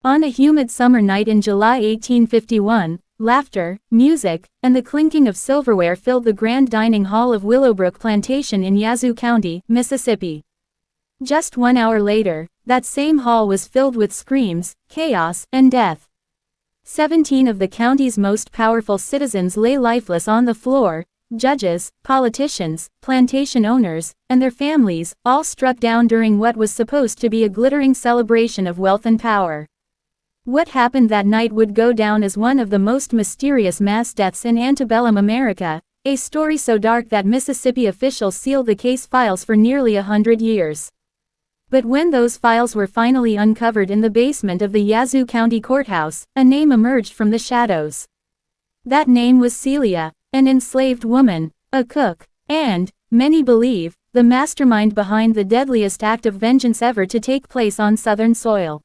On a humid summer night in July 1851, laughter, music, and the clinking of silverware filled the grand dining hall of Willowbrook Plantation in Yazoo County, Mississippi. Just 1 hour later, that same hall was filled with screams, chaos, and death. 17 of the county's most powerful citizens lay lifeless on the floor, judges, politicians, plantation owners, and their families, all struck down during what was supposed to be a glittering celebration of wealth and power. What happened that night would go down as one of the most mysterious mass deaths in antebellum America, a story so dark that Mississippi officials sealed the case files for nearly 100 years. But when those files were finally uncovered in the basement of the Yazoo County Courthouse, a name emerged from the shadows. That name was Celia, an enslaved woman, a cook, and, many believe, the mastermind behind the deadliest act of vengeance ever to take place on Southern soil.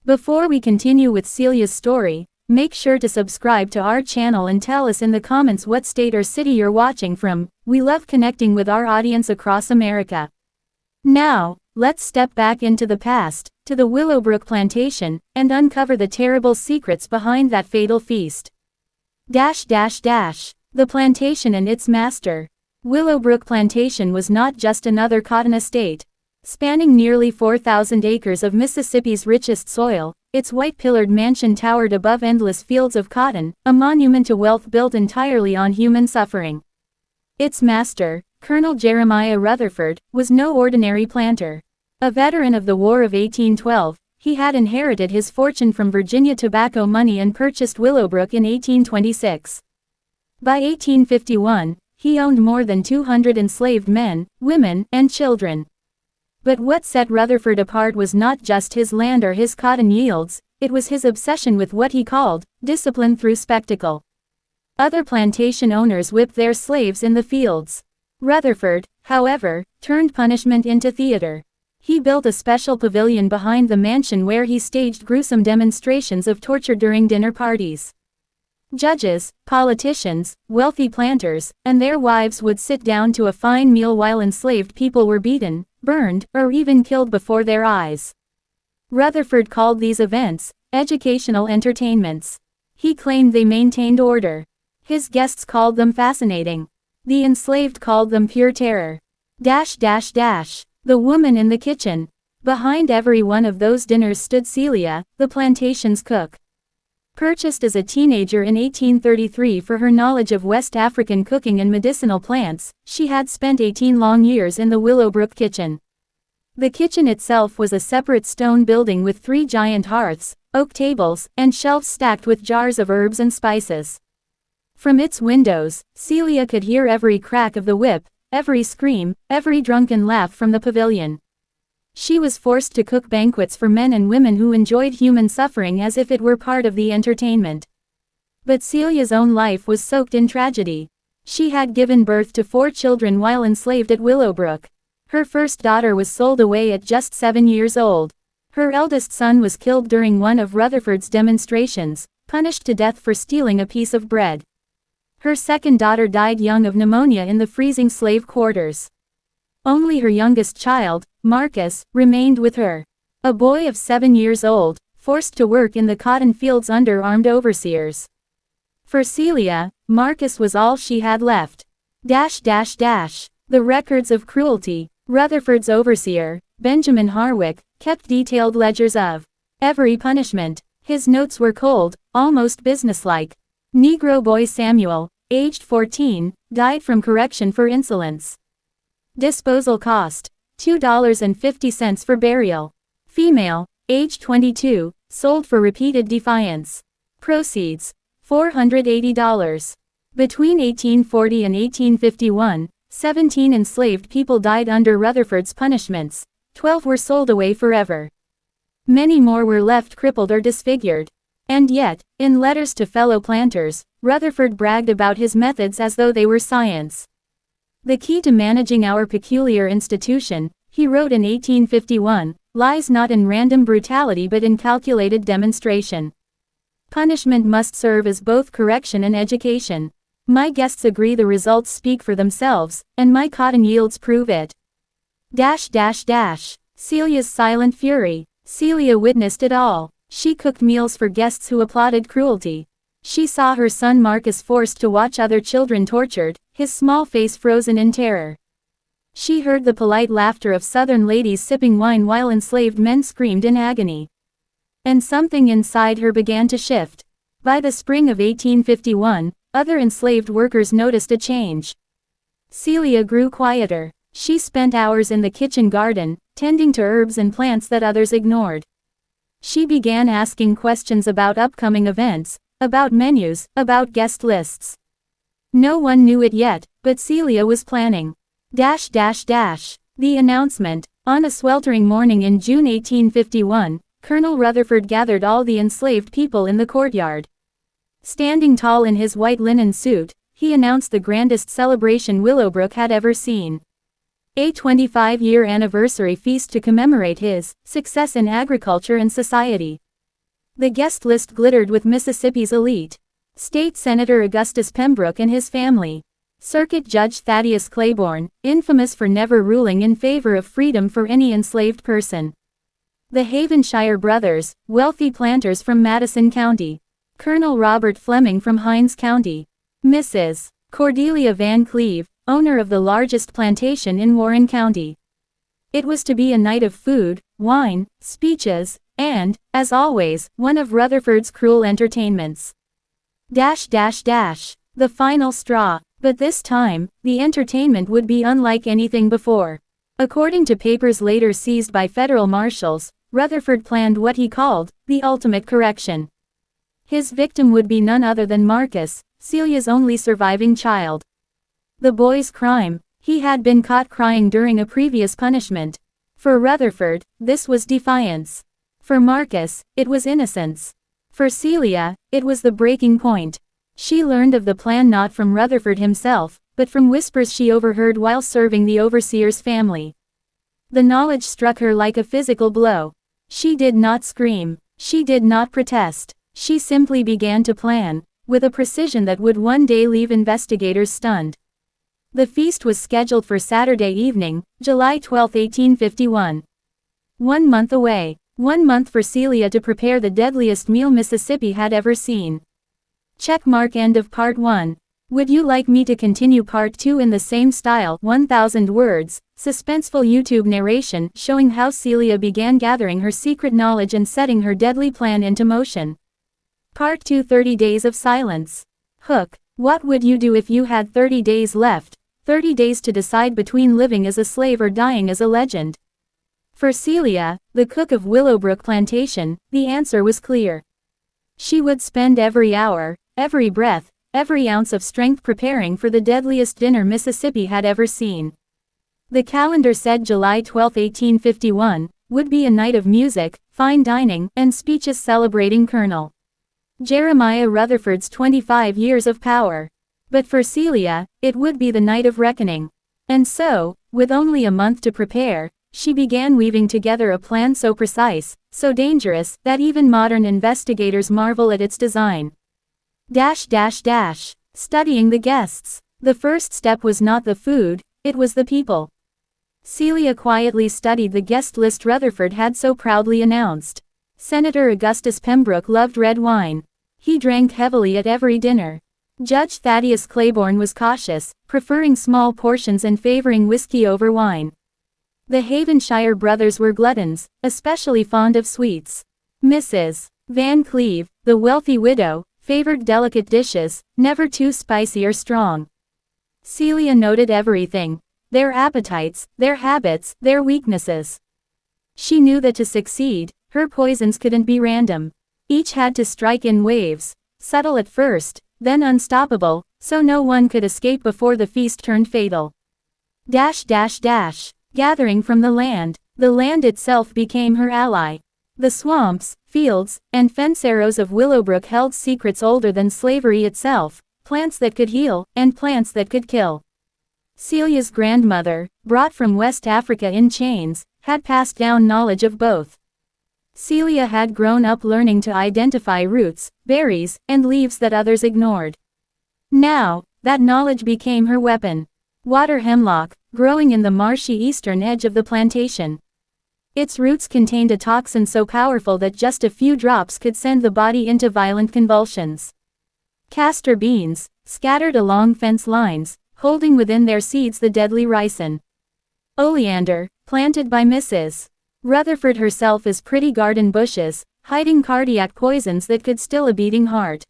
Before we continue with Celia's story, make sure to subscribe to our channel and tell us in the comments what state or city you're watching from. We love connecting with our audience across America. Now, let's step back into the past, to the Willowbrook Plantation, and uncover the terrible secrets behind that fatal feast. The plantation and its master. Willowbrook Plantation was not just another cotton estate. Spanning nearly 4,000 acres of Mississippi's richest soil, its white-pillared mansion towered above endless fields of cotton, a monument to wealth built entirely on human suffering. Its master, Colonel Jeremiah Rutherford, was no ordinary planter. A veteran of the War of 1812, he had inherited his fortune from Virginia tobacco money and purchased Willowbrook in 1826. By 1851, he owned more than 200 enslaved men, women, and children. But what set Rutherford apart was not just his land or his cotton yields, it was his obsession with what he called discipline through spectacle. Other plantation owners whipped their slaves in the fields. Rutherford, however, turned punishment into theater. He built a special pavilion behind the mansion where he staged gruesome demonstrations of torture during dinner parties. Judges, politicians, wealthy planters, and their wives would sit down to a fine meal while enslaved people were beaten, burned, or even killed before their eyes. Rutherford called these events educational entertainments. He claimed they maintained order. His guests called them fascinating. The enslaved called them pure terror. The woman in the kitchen. Behind every one of those dinners stood Celia, the plantation's cook. Purchased as a teenager in 1833 for her knowledge of West African cooking and medicinal plants, she had spent 18 long years in the Willowbrook kitchen. The kitchen itself was a separate stone building with 3 giant hearths, oak tables, and shelves stacked with jars of herbs and spices. From its windows, Celia could hear every crack of the whip, every scream, every drunken laugh from the pavilion. She was forced to cook banquets for men and women who enjoyed human suffering as if it were part of the entertainment. But Celia's own life was soaked in tragedy. She had given birth to 4 children while enslaved at Willowbrook. Her first daughter was sold away at just 7 years old. Her eldest son was killed during one of Rutherford's demonstrations, punished to death for stealing a piece of bread. Her second daughter died young of pneumonia in the freezing slave quarters. Only her youngest child, Marcus, remained with her. A boy of 7 years old, forced to work in the cotton fields under armed overseers. For Celia, Marcus was all she had left. The records of cruelty. Rutherford's overseer, Benjamin Harwick, kept detailed ledgers of every punishment. His notes were cold, almost businesslike. Negro boy Samuel, aged 14, died from correction for insolence. Disposal cost, $2.50 for burial. Female, age 22, sold for repeated defiance. Proceeds, $480. Between 1840 and 1851, 17 enslaved people died under Rutherford's punishments, 12 were sold away forever. Many more were left crippled or disfigured. And yet, in letters to fellow planters, Rutherford bragged about his methods as though they were science. The key to managing our peculiar institution, he wrote in 1851, lies not in random brutality but in calculated demonstration. Punishment must serve as both correction and education. My guests agree the results speak for themselves, and my cotton yields prove it. Celia's silent fury. Celia witnessed it all. She cooked meals for guests who applauded cruelty. She saw her son Marcus forced to watch other children tortured, his small face frozen in terror. She heard the polite laughter of Southern ladies sipping wine while enslaved men screamed in agony. And something inside her began to shift. By the spring of 1851, other enslaved workers noticed a change. Celia grew quieter. She spent hours in the kitchen garden, tending to herbs and plants that others ignored. She began asking questions about upcoming events, about menus, about guest lists. No one knew it yet, but Celia was planning. The announcement. On a sweltering morning in June 1851, Colonel Rutherford gathered all the enslaved people in the courtyard. Standing tall in his white linen suit, he announced the grandest celebration Willowbrook had ever seen. A 25-year anniversary feast to commemorate his success in agriculture and society. The guest list glittered with Mississippi's elite. State Senator Augustus Pembroke and his family. Circuit Judge Thaddeus Claiborne, infamous for never ruling in favor of freedom for any enslaved person. The Havenshire brothers, wealthy planters from Madison County. Colonel Robert Fleming from Hinds County. Mrs. Cordelia Van Cleve, owner of the largest plantation in Warren County. It was to be a night of food, wine, speeches, and, as always, one of Rutherford's cruel entertainments. The final straw. But this time, the entertainment would be unlike anything before. According to papers later seized by federal marshals, Rutherford planned what he called the ultimate correction. His victim would be none other than Marcus, Celia's only surviving child. The boy's crime: he had been caught crying during a previous punishment. For Rutherford, this was defiance. For Marcus, it was innocence. For Celia, it was the breaking point. She learned of the plan not from Rutherford himself, but from whispers she overheard while serving the overseer's family. The knowledge struck her like a physical blow. She did not scream. She did not protest. She simply began to plan, with a precision that would one day leave investigators stunned. The feast was scheduled for Saturday evening, July 12, 1851. 1 month away. 1 month for Celia to prepare the deadliest meal Mississippi had ever seen. Checkmark. End of part 1. Would you like me to continue part 2 in the same style? 1000 words, suspenseful YouTube narration showing how Celia began gathering her secret knowledge and setting her deadly plan into motion. Part 2. 30 Days of Silence. Hook. What would you do if you had 30 days left? 30 days to decide between living as a slave or dying as a legend. For Celia, the cook of Willowbrook Plantation, the answer was clear. She would spend every hour, every breath, every ounce of strength preparing for the deadliest dinner Mississippi had ever seen. The calendar said July 12, 1851, would be a night of music, fine dining, and speeches celebrating Colonel Jeremiah Rutherford's 25 years of power. But for Celia, it would be the night of reckoning. And so, with only a month to prepare, she began weaving together a plan so precise, so dangerous, that even modern investigators marvel at its design. Studying the guests. The first step was not the food, it was the people. Celia quietly studied the guest list Rutherford had so proudly announced. Senator Augustus Pembroke loved red wine. He drank heavily at every dinner. Judge Thaddeus Claiborne was cautious, preferring small portions and favoring whiskey over wine. The Havenshire brothers were gluttons, especially fond of sweets. Mrs. Van Cleve, the wealthy widow, favored delicate dishes, never too spicy or strong. Celia noted everything: their appetites, their habits, their weaknesses. She knew that to succeed, her poisons couldn't be random. Each had to strike in waves, subtle at first, then unstoppable, so no one could escape before the feast turned fatal. Gathering from the land itself became her ally. The swamps, fields, and fenceros of Willowbrook held secrets older than slavery itself, plants that could heal, and plants that could kill. Celia's grandmother, brought from West Africa in chains, had passed down knowledge of both. Celia had grown up learning to identify roots, berries, and leaves that others ignored. Now, that knowledge became her weapon. Water hemlock, growing in the marshy eastern edge of the plantation. Its roots contained a toxin so powerful that just a few drops could send the body into violent convulsions. Castor beans, scattered along fence lines, holding within their seeds the deadly ricin. Oleander, planted by Mrs. Rutherford herself as pretty garden bushes, hiding cardiac poisons that could still a beating heart.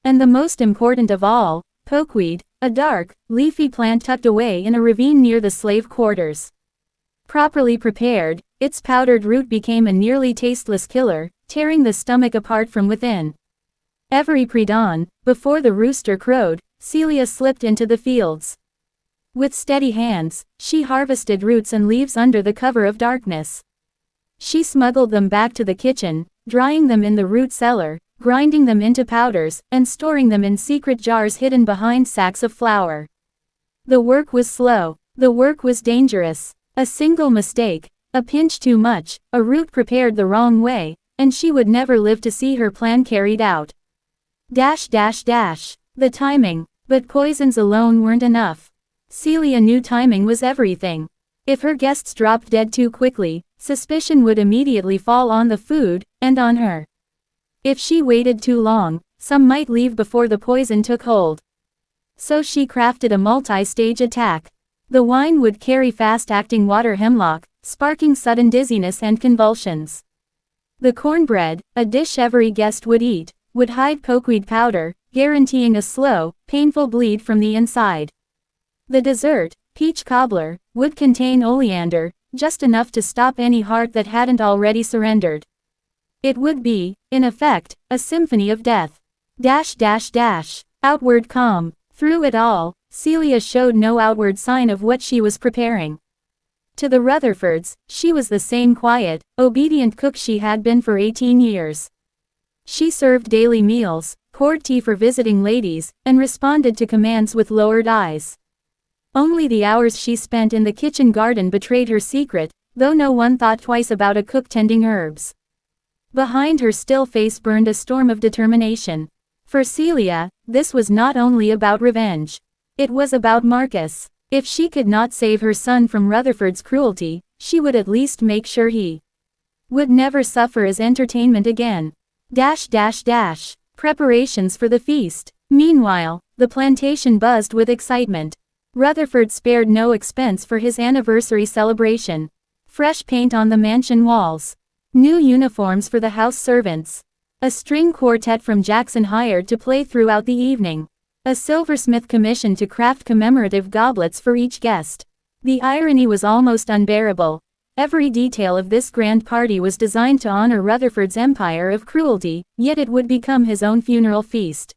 And the most important of all, pokeweed, a dark, leafy plant tucked away in a ravine near the slave quarters. Properly prepared, its powdered root became a nearly tasteless killer, tearing the stomach apart from within. Every pre-dawn, before the rooster crowed, Celia slipped into the fields. With steady hands, she harvested roots and leaves under the cover of darkness. She smuggled them back to the kitchen, drying them in the root cellar, grinding them into powders, and storing them in secret jars hidden behind sacks of flour. The work was slow. The work was dangerous. A single mistake, a pinch too much, a root prepared the wrong way, and she would never live to see her plan carried out. The timing. But poisons alone weren't enough. Celia knew timing was everything. If her guests dropped dead too quickly, suspicion would immediately fall on the food, and on her. If she waited too long, some might leave before the poison took hold. So she crafted a multi-stage attack. The wine would carry fast-acting water hemlock, sparking sudden dizziness and convulsions. The cornbread, a dish every guest would eat, would hide pokeweed powder, guaranteeing a slow, painful bleed from the inside. The dessert, peach cobbler, would contain oleander, just enough to stop any heart that hadn't already surrendered. It would be, in effect, a symphony of death. Outward calm. Through it all, Celia showed no outward sign of what she was preparing. To the Rutherfords, she was the same quiet, obedient cook she had been for 18 years. She served daily meals, poured tea for visiting ladies, and responded to commands with lowered eyes. Only the hours she spent in the kitchen garden betrayed her secret, though no one thought twice about a cook tending herbs. Behind her still face burned a storm of determination. For Celia, this was not only about revenge. It was about Marcus. If she could not save her son from Rutherford's cruelty, she would at least make sure he would never suffer as entertainment again. Preparations for the feast. Meanwhile, the plantation buzzed with excitement. Rutherford spared no expense for his anniversary celebration. Fresh paint on the mansion walls. New uniforms for the house servants. A string quartet from Jackson hired to play throughout the evening. A silversmith commissioned to craft commemorative goblets for each guest. The irony was almost unbearable. Every detail of this grand party was designed to honor Rutherford's empire of cruelty, yet it would become his own funeral feast.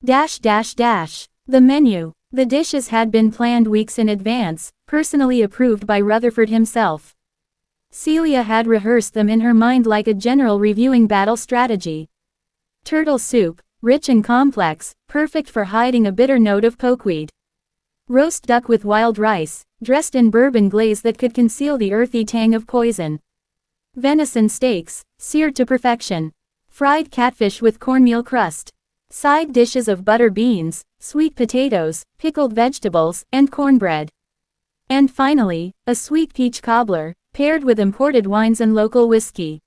The menu. The dishes had been planned weeks in advance, personally approved by Rutherford himself. Celia had rehearsed them in her mind like a general reviewing battle strategy. Turtle soup, rich and complex, perfect for hiding a bitter note of pokeweed. Roast duck with wild rice, dressed in bourbon glaze that could conceal the earthy tang of poison. Venison steaks, seared to perfection. Fried catfish with cornmeal crust. Side dishes of butter beans, sweet potatoes, pickled vegetables, and cornbread. And finally, a sweet peach cobbler, paired with imported wines and local whiskey.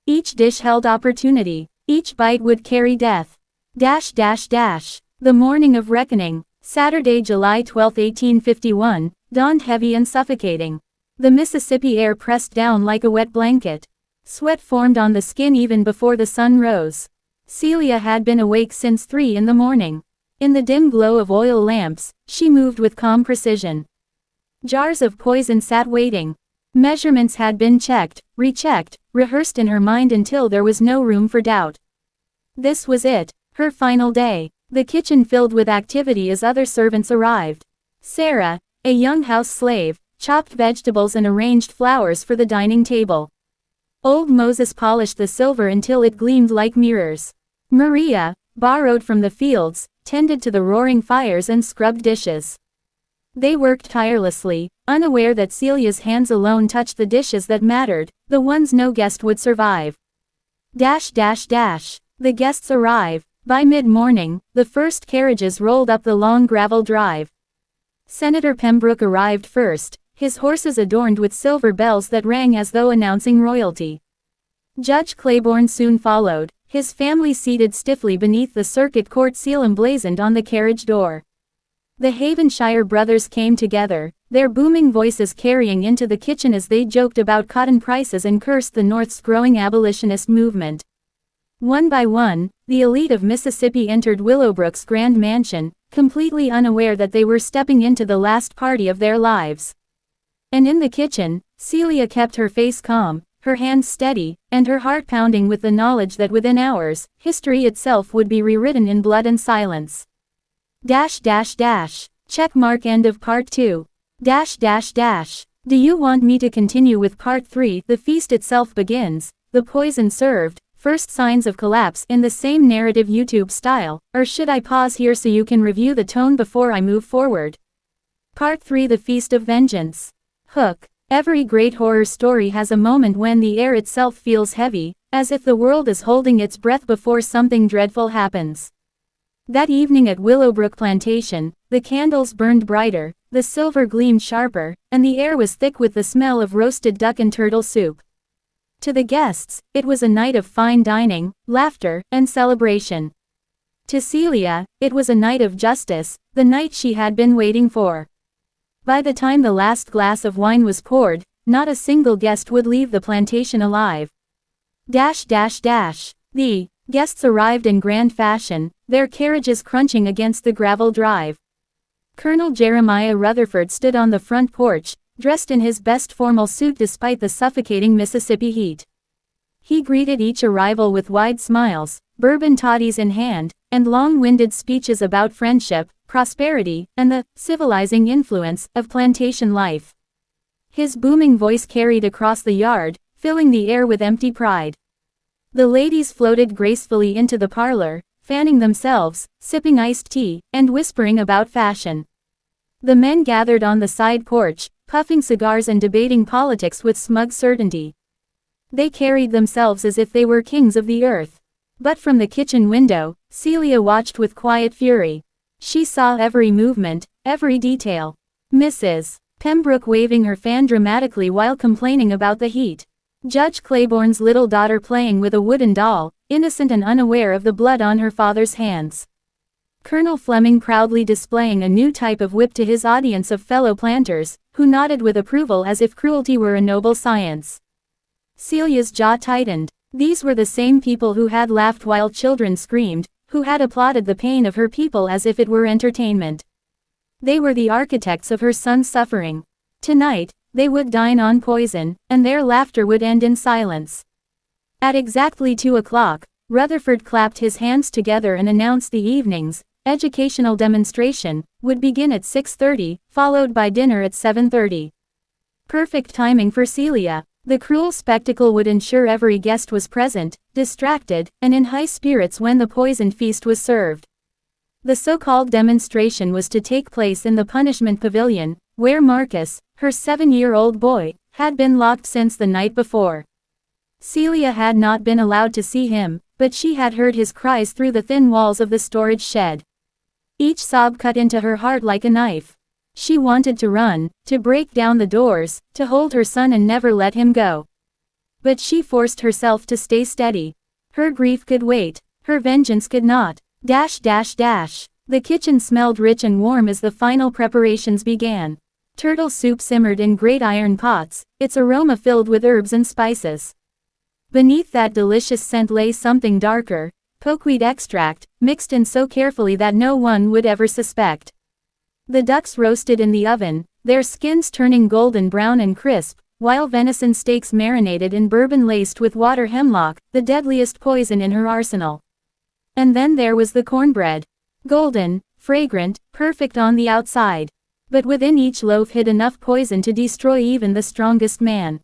Each dish held opportunity. Each bite would carry death. The morning of reckoning, Saturday, July 12, 1851, dawned heavy and suffocating. The Mississippi air pressed down like a wet blanket. Sweat formed on the skin even before the sun rose. Celia had been awake since 3 in the morning. In the dim glow of oil lamps, she moved with calm precision. Jars of poison sat waiting. Measurements had been checked, rechecked, rehearsed in her mind until there was no room for doubt. This was it, her final day. The kitchen filled with activity as other servants arrived. Sarah, a young house slave, chopped vegetables and arranged flowers for the dining table. Old Moses polished the silver until it gleamed like mirrors. Maria, borrowed from the fields, tended to the roaring fires and scrubbed dishes. They worked tirelessly, unaware that Celia's hands alone touched the dishes that mattered, the ones no guest would survive. The guests arrive. By mid-morning, the first carriages rolled up the long gravel drive. Senator Pembroke arrived first, his horses adorned with silver bells that rang as though announcing royalty. Judge Claiborne soon followed, his family seated stiffly beneath the circuit court seal emblazoned on the carriage door. The Havenshire brothers came together, their booming voices carrying into the kitchen as they joked about cotton prices and cursed the North's growing abolitionist movement. One by one, the elite of Mississippi entered Willowbrook's grand mansion, completely unaware that they were stepping into the last party of their lives. And in the kitchen, Celia kept her face calm, her hands steady, and her heart pounding with the knowledge that within hours, history itself would be rewritten in blood and silence. Check mark. End of part 2. Do you want me to continue with part 3? The feast itself begins, the poison served, first signs of collapse in the same narrative YouTube style, or should I pause here so you can review the tone before I move forward? Part 3. The Feast of Vengeance. Hook. Every great horror story has a moment when the air itself feels heavy, as if the world is holding its breath before something dreadful happens. That evening at Willowbrook Plantation, the candles burned brighter, the silver gleamed sharper, and the air was thick with the smell of roasted duck and turtle soup. To the guests, it was a night of fine dining, laughter, and celebration. To Celia, it was a night of justice, the night she had been waiting for. By the time the last glass of wine was poured, not a single guest would leave the plantation alive. The guests arrived in grand fashion, their carriages crunching against the gravel drive. Colonel Jeremiah Rutherford stood on the front porch, dressed in his best formal suit despite the suffocating Mississippi heat. He greeted each arrival with wide smiles, bourbon toddies in hand, and long-winded speeches about friendship, prosperity, and the civilizing influence of plantation life. His booming voice carried across the yard, filling the air with empty pride. The ladies floated gracefully into the parlor, fanning themselves, sipping iced tea, and whispering about fashion. The men gathered on the side porch, puffing cigars and debating politics with smug certainty. They carried themselves as if they were kings of the earth. But from the kitchen window, Celia watched with quiet fury. She saw every movement, every detail. Mrs. Pembroke waving her fan dramatically while complaining about the heat. Judge Claiborne's little daughter playing with a wooden doll, innocent and unaware of the blood on her father's hands. Colonel Fleming proudly displaying a new type of whip to his audience of fellow planters, who nodded with approval as if cruelty were a noble science. Celia's jaw tightened. These were the same people who had laughed while children screamed, who had applauded the pain of her people as if it were entertainment. They were the architects of her son's suffering. Tonight, they would dine on poison, and their laughter would end in silence. At exactly 2 o'clock, Rutherford clapped his hands together and announced the evening's educational demonstration would begin at 6:30, followed by dinner at 7:30. Perfect timing for Celia. The cruel spectacle would ensure every guest was present, distracted, and in high spirits when the poisoned feast was served. The so-called demonstration was to take place in the punishment pavilion, where Marcus, her 7-year-old boy, had been locked since the night before. Celia had not been allowed to see him, but she had heard his cries through the thin walls of the storage shed. Each sob cut into her heart like a knife. She wanted to run, to break down the doors, to hold her son and never let him go. But she forced herself to stay steady. Her grief could wait, her vengeance could not. The kitchen smelled rich and warm as the final preparations began. Turtle soup simmered in great iron pots, its aroma filled with herbs and spices. Beneath that delicious scent lay something darker, pokeweed extract, mixed in so carefully that no one would ever suspect. The ducks roasted in the oven, their skins turning golden brown and crisp, while venison steaks marinated in bourbon laced with water hemlock, the deadliest poison in her arsenal. And then there was the cornbread. Golden, fragrant, perfect on the outside. But within each loaf hid enough poison to destroy even the strongest man.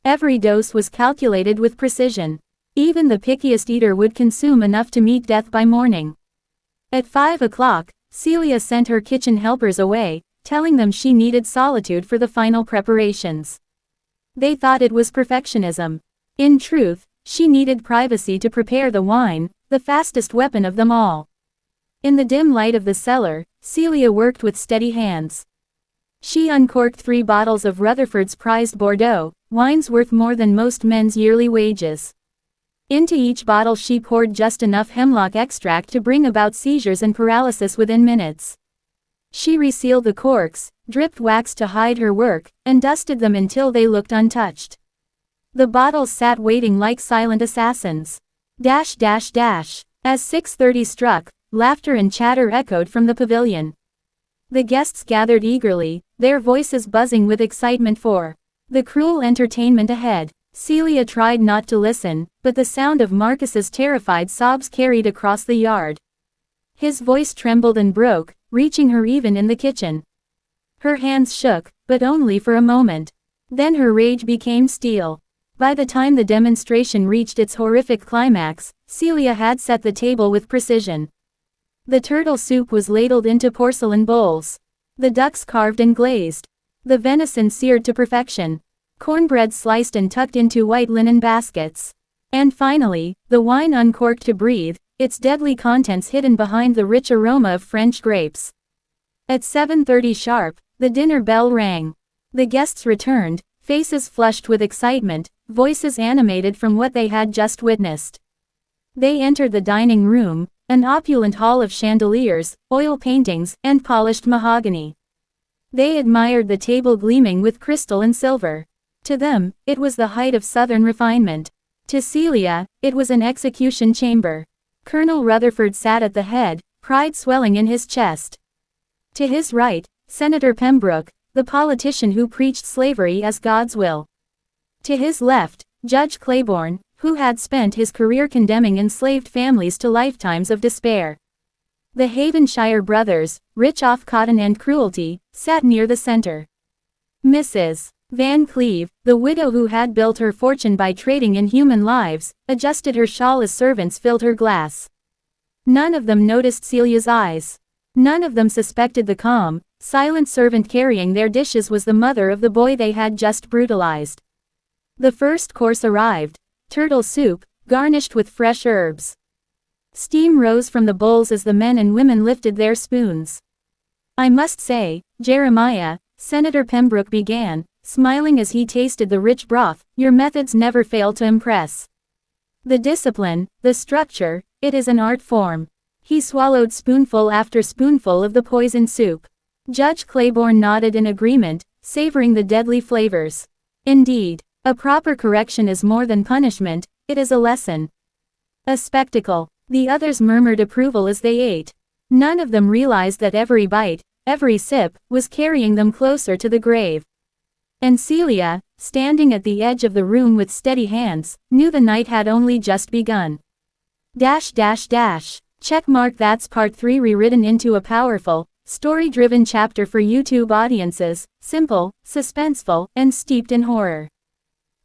Every dose was calculated with precision. Even the pickiest eater would consume enough to meet death by morning. At 5 o'clock, Celia sent her kitchen helpers away, telling them she needed solitude for the final preparations. They thought it was perfectionism. In truth, she needed privacy to prepare the wine, the fastest weapon of them all. In the dim light of the cellar, Celia worked with steady hands. She uncorked 3 bottles of Rutherford's prized Bordeaux, wines worth more than most men's yearly wages. Into each bottle she poured just enough hemlock extract to bring about seizures and paralysis within minutes. She resealed the corks, dripped wax to hide her work, and dusted them until they looked untouched. The bottles sat waiting like silent assassins. As 6:30 struck, laughter and chatter echoed from the pavilion. The guests gathered eagerly, their voices buzzing with excitement for the cruel entertainment ahead. Celia tried not to listen, but the sound of Marcus's terrified sobs carried across the yard. His voice trembled and broke, reaching her even in the kitchen. Her hands shook, but only for a moment. Then her rage became steel. By the time the demonstration reached its horrific climax, Celia had set the table with precision. The turtle soup was ladled into porcelain bowls. The ducks carved and glazed. The venison seared to perfection. Cornbread sliced and tucked into white linen baskets. And finally, the wine uncorked to breathe, its deadly contents hidden behind the rich aroma of French grapes. At 7:30 sharp, the dinner bell rang. The guests returned, faces flushed with excitement, voices animated from what they had just witnessed. They entered the dining room, an opulent hall of chandeliers, oil paintings, and polished mahogany. They admired the table gleaming with crystal and silver. To them, it was the height of southern refinement. To Celia, it was an execution chamber. Colonel Rutherford sat at the head, pride swelling in his chest. To his right, Senator Pembroke, the politician who preached slavery as God's will. To his left, Judge Claiborne, who had spent his career condemning enslaved families to lifetimes of despair. The Havenshire brothers, rich off cotton and cruelty, sat near the center. Mrs. Van Cleve, the widow who had built her fortune by trading in human lives, adjusted her shawl as servants filled her glass. None of them noticed Celia's eyes. None of them suspected the calm, silent servant carrying their dishes was the mother of the boy they had just brutalized. The first course arrived. Turtle soup, garnished with fresh herbs. Steam rose from the bowls as the men and women lifted their spoons. "I must say, Jeremiah," Senator Pembroke began, smiling as he tasted the rich broth, "your methods never fail to impress. The discipline, the structure, it is an art form." He swallowed spoonful after spoonful of the poisoned soup. Judge Claiborne nodded in agreement, savoring the deadly flavors. Indeed, a proper correction is more than punishment, it is a lesson. A spectacle. The others murmured approval as they ate. None of them realized that every bite, every sip, was carrying them closer to the grave. And Celia, standing at the edge of the room with steady hands, knew the night had only just begun. Checkmark. That's part 3 rewritten into a powerful, story-driven chapter for YouTube audiences, simple, suspenseful, and steeped in horror.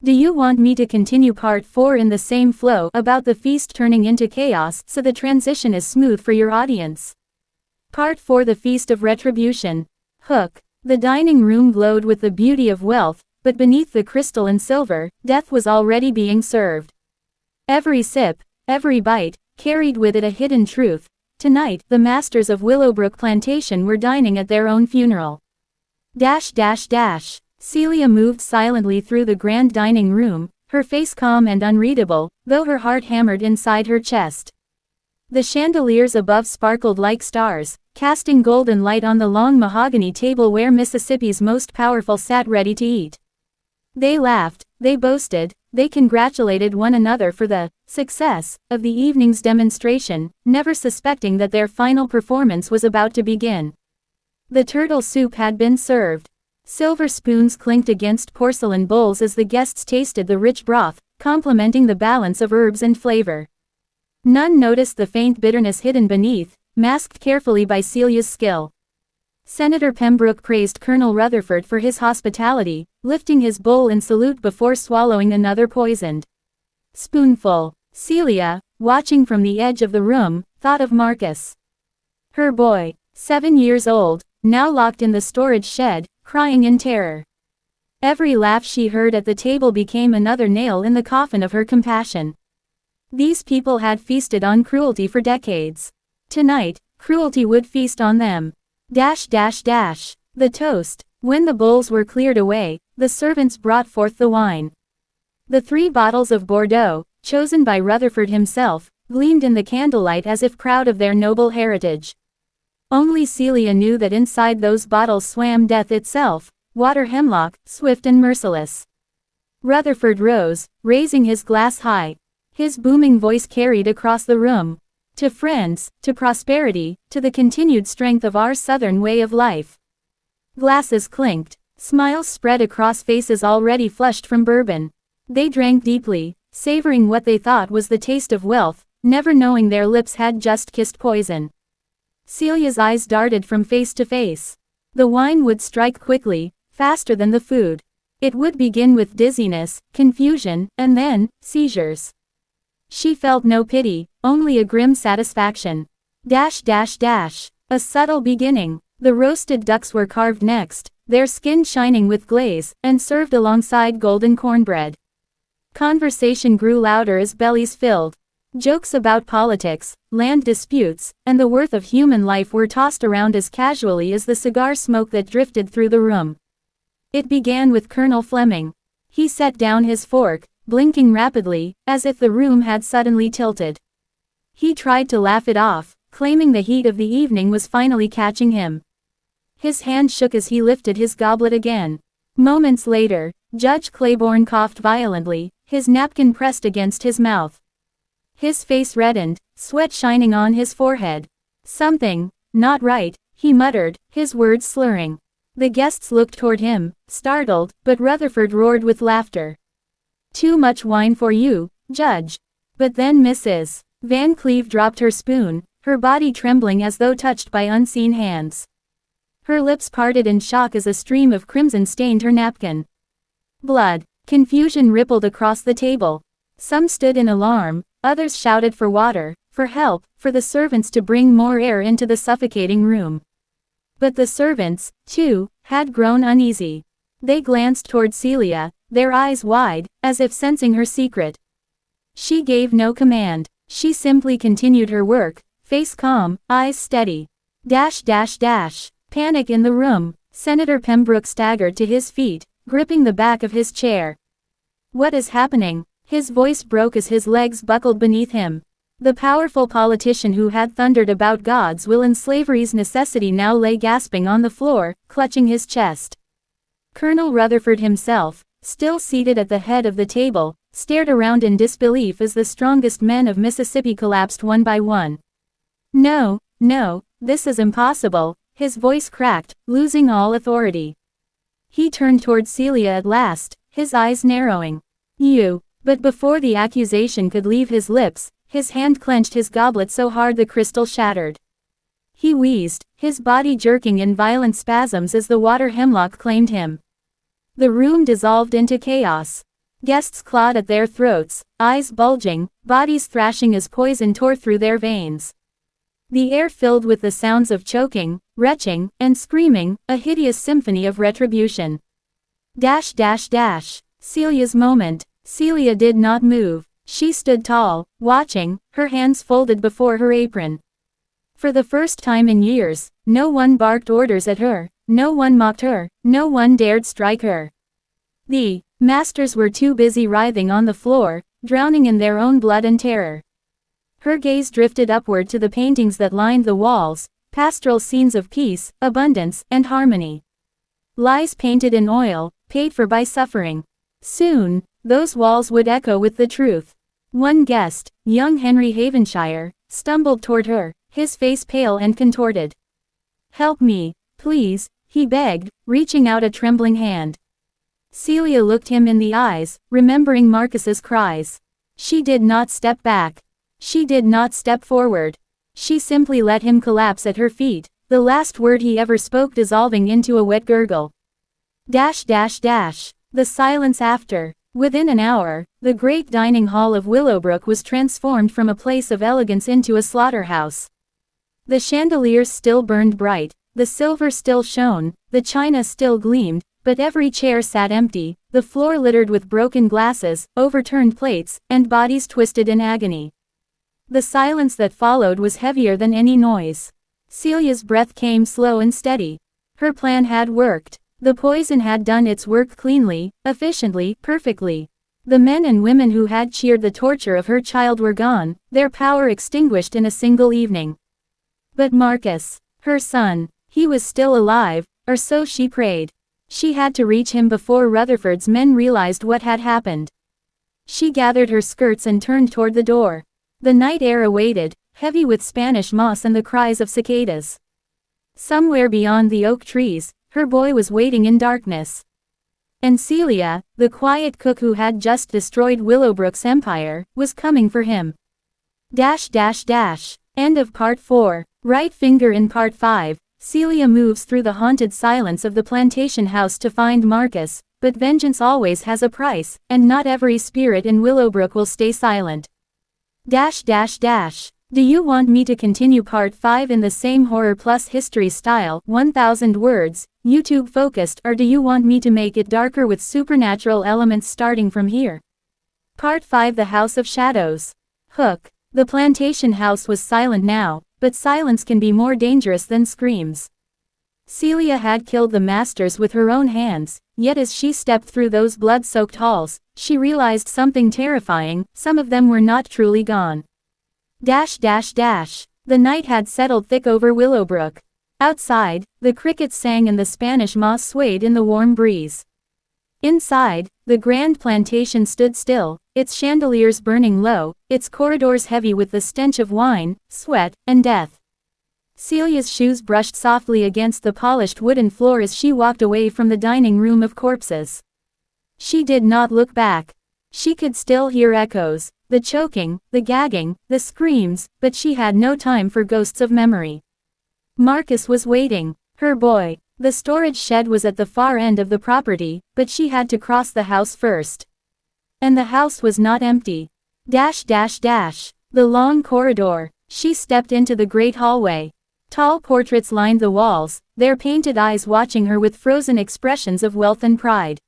Do you want me to continue part 4 in the same flow about the feast turning into chaos so the transition is smooth for your audience? Part 4 The Feast of Retribution. Hook. The dining room glowed with the beauty of wealth, but beneath the crystal and silver, death was already being served. Every sip, every bite, carried with it a hidden truth. Tonight, the masters of Willowbrook Plantation were dining at their own funeral. Celia moved silently through the grand dining room, her face calm and unreadable, though her heart hammered inside her chest. The chandeliers above sparkled like stars, casting golden light on the long mahogany table where Mississippi's most powerful sat ready to eat. They laughed, they boasted, they congratulated one another for the success of the evening's demonstration, never suspecting that their final performance was about to begin. The turtle soup had been served. Silver spoons clinked against porcelain bowls as the guests tasted the rich broth, complementing the balance of herbs and flavor. None noticed the faint bitterness hidden beneath, masked carefully by Celia's skill. Senator Pembroke praised Colonel Rutherford for his hospitality, lifting his bowl in salute before swallowing another poisoned spoonful. Celia, watching from the edge of the room, thought of Marcus. Her boy, 7 years old, now locked in the storage shed, crying in terror. Every laugh she heard at the table became another nail in the coffin of her compassion. These people had feasted on cruelty for decades. Tonight, cruelty would feast on them. The toast, When the bowls were cleared away, the servants brought forth the wine. The 3 bottles of Bordeaux, chosen by Rutherford himself, gleamed in the candlelight as if proud of their noble heritage. Only Celia knew that inside those bottles swam death itself, water hemlock, swift and merciless. Rutherford rose, raising his glass high. His booming voice carried across the room. To friends, to prosperity, to the continued strength of our Southern way of life. Glasses clinked. Smiles spread across faces already flushed from bourbon. They drank deeply, savoring what they thought was the taste of wealth, never knowing their lips had just kissed poison. Celia's eyes darted from face to face. The wine would strike quickly, faster than the food. It would begin with dizziness, confusion, and then, seizures. She felt no pity, only a grim satisfaction. A subtle beginning. The roasted ducks were carved next, their skin shining with glaze, and served alongside golden cornbread. Conversation grew louder as bellies filled. Jokes about politics, land disputes, and the worth of human life were tossed around as casually as the cigar smoke that drifted through the room. It began with Colonel Fleming. He set down his fork, blinking rapidly, as if the room had suddenly tilted. He tried to laugh it off, claiming the heat of the evening was finally catching him. His hand shook as he lifted his goblet again. Moments later, Judge Claiborne coughed violently, his napkin pressed against his mouth. His face reddened, sweat shining on his forehead. Something, not right, he muttered, his words slurring. The guests looked toward him, startled, but Rutherford roared with laughter. Too much wine for you, Judge. But then Mrs. Van Cleve dropped her spoon, her body trembling as though touched by unseen hands. Her lips parted in shock as a stream of crimson stained her napkin. Blood. Confusion rippled across the table. Some stood in alarm, others shouted for water, for help, for the servants to bring more air into the suffocating room. But the servants, too, had grown uneasy. They glanced toward Celia, their eyes wide, as if sensing her secret. She gave no command. She simply continued her work, face calm, eyes steady. Panic in the room. Senator Pembroke staggered to his feet, gripping the back of his chair. What is happening? His voice broke as his legs buckled beneath him. The powerful politician who had thundered about God's will and slavery's necessity now lay gasping on the floor, clutching his chest. Colonel Rutherford himself, still seated at the head of the table, stared around in disbelief as the strongest men of Mississippi collapsed one by one. No, this is impossible, his voice cracked, losing all authority. He turned toward Celia at last, his eyes narrowing. But before the accusation could leave his lips, his hand clenched his goblet so hard the crystal shattered. He wheezed, his body jerking in violent spasms as the water hemlock claimed him. The room dissolved into chaos. Guests clawed at their throats, eyes bulging, bodies thrashing as poison tore through their veins. The air filled with the sounds of choking, retching, and screaming, a hideous symphony of retribution. Celia's moment. Celia did not move. She stood tall, watching, her hands folded before her apron. For the first time in years, no one barked orders at her, no one mocked her, no one dared strike her. The masters were too busy writhing on the floor, drowning in their own blood and terror. Her gaze drifted upward to the paintings that lined the walls, pastoral scenes of peace, abundance, and harmony. Lies painted in oil, paid for by suffering. Soon, those walls would echo with the truth. One guest, young Henry Havenshire, stumbled toward her, his face pale and contorted. "Help me, please," he begged, reaching out a trembling hand. Celia looked him in the eyes, remembering Marcus's cries. She did not step back. She did not step forward. She simply let him collapse at her feet, the last word he ever spoke dissolving into a wet gurgle. The silence after. Within an hour, the great dining hall of Willowbrook was transformed from a place of elegance into a slaughterhouse. The chandeliers still burned bright, the silver still shone, the china still gleamed, but every chair sat empty, the floor littered with broken glasses, overturned plates, and bodies twisted in agony. The silence that followed was heavier than any noise. Celia's breath came slow and steady. Her plan had worked. The poison had done its work cleanly, efficiently, perfectly. The men and women who had cheered the torture of her child were gone, their power extinguished in a single evening. But Marcus, her son, he was still alive, or so she prayed. She had to reach him before Rutherford's men realized what had happened. She gathered her skirts and turned toward the door. The night air awaited, heavy with Spanish moss and the cries of cicadas. Somewhere beyond the oak trees, her boy was waiting in darkness. And Celia, the quiet cook who had just destroyed Willowbrook's empire, was coming for him. End of Part 4. Right finger in Part 5. Celia moves through the haunted silence of the plantation house to find Marcus, but vengeance always has a price, and not every spirit in Willowbrook will stay silent. Do you want me to continue Part 5 in the same horror plus history style, 1000 words, YouTube focused, or do you want me to make it darker with supernatural elements starting from here? Part 5 The House of Shadows. Hook. The plantation house was silent now, but silence can be more dangerous than screams. Celia had killed the masters with her own hands, yet as she stepped through those blood-soaked halls, she realized something terrifying: some of them were not truly gone. The night had settled thick over Willowbrook. Outside, the crickets sang and the Spanish moss swayed in the warm breeze. Inside, the grand plantation stood still, its chandeliers burning low, its corridors heavy with the stench of wine, sweat, and death. Celia's shoes brushed softly against the polished wooden floor as she walked away from the dining room of corpses. She did not look back. She could still hear echoes, the choking, the gagging, the screams, but she had no time for ghosts of memory. Marcus was waiting, her boy. The storage shed was at the far end of the property, but she had to cross the house first. And the house was not empty. The long corridor. She stepped into the great hallway. Tall portraits lined the walls, their painted eyes watching her with frozen expressions of wealth and pride.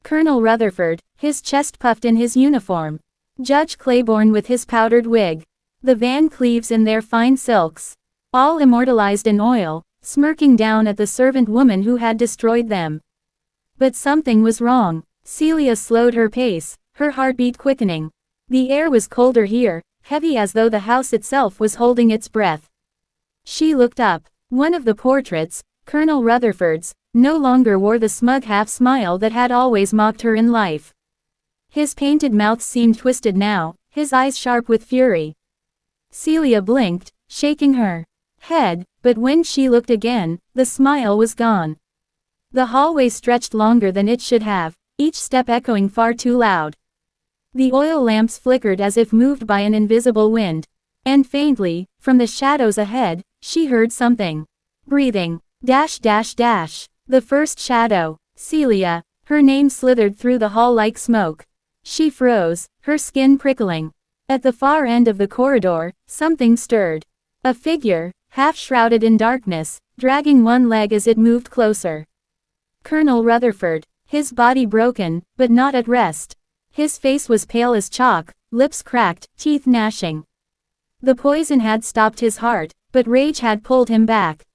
Colonel Rutherford, his chest puffed in his uniform. Judge Claiborne with his powdered wig. The Van Cleves in their fine silks. All immortalized in oil, smirking down at the servant woman who had destroyed them. But something was wrong. Celia slowed her pace, her heartbeat quickening. The air was colder here, heavy as though the house itself was holding its breath. She looked up. One of the portraits, Colonel Rutherford's, no longer wore the smug half-smile that had always mocked her in life. His painted mouth seemed twisted now, his eyes sharp with fury. Celia blinked, shaking her head, but when she looked again, the smile was gone. The hallway stretched longer than it should have, each step echoing far too loud. The oil lamps flickered as if moved by an invisible wind. And faintly, from the shadows ahead, she heard something. Breathing. The first shadow. Celia. Her name slithered through the hall like smoke. She froze, her skin prickling. At the far end of the corridor, something stirred. A figure, half shrouded in darkness, dragging one leg as it moved closer. Colonel Rutherford. His body broken, but not at rest. His face was pale as chalk, lips cracked, teeth gnashing. The poison had stopped his heart, but rage had pulled him back.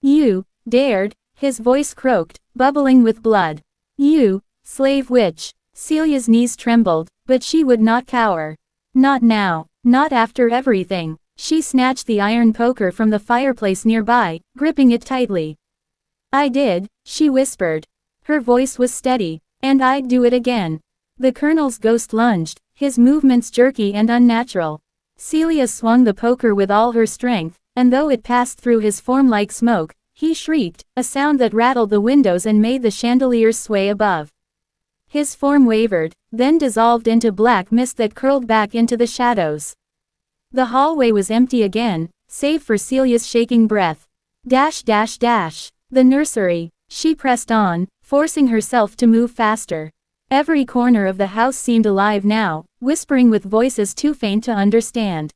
You dared, his voice croaked, bubbling with blood. You, slave witch. Celia's knees trembled, but she would not cower. Not now, not after everything. She snatched the iron poker from the fireplace nearby, gripping it tightly. I did, she whispered. Her voice was steady, and I'd do it again. The colonel's ghost lunged, his movements jerky and unnatural. Celia swung the poker with all her strength, and though it passed through his form like smoke, he shrieked, a sound that rattled the windows and made the chandeliers sway above. His form wavered, then dissolved into black mist that curled back into the shadows. The hallway was empty again, save for Celia's shaking breath. The nursery. She pressed on, forcing herself to move faster. Every corner of the house seemed alive now, whispering with voices too faint to understand.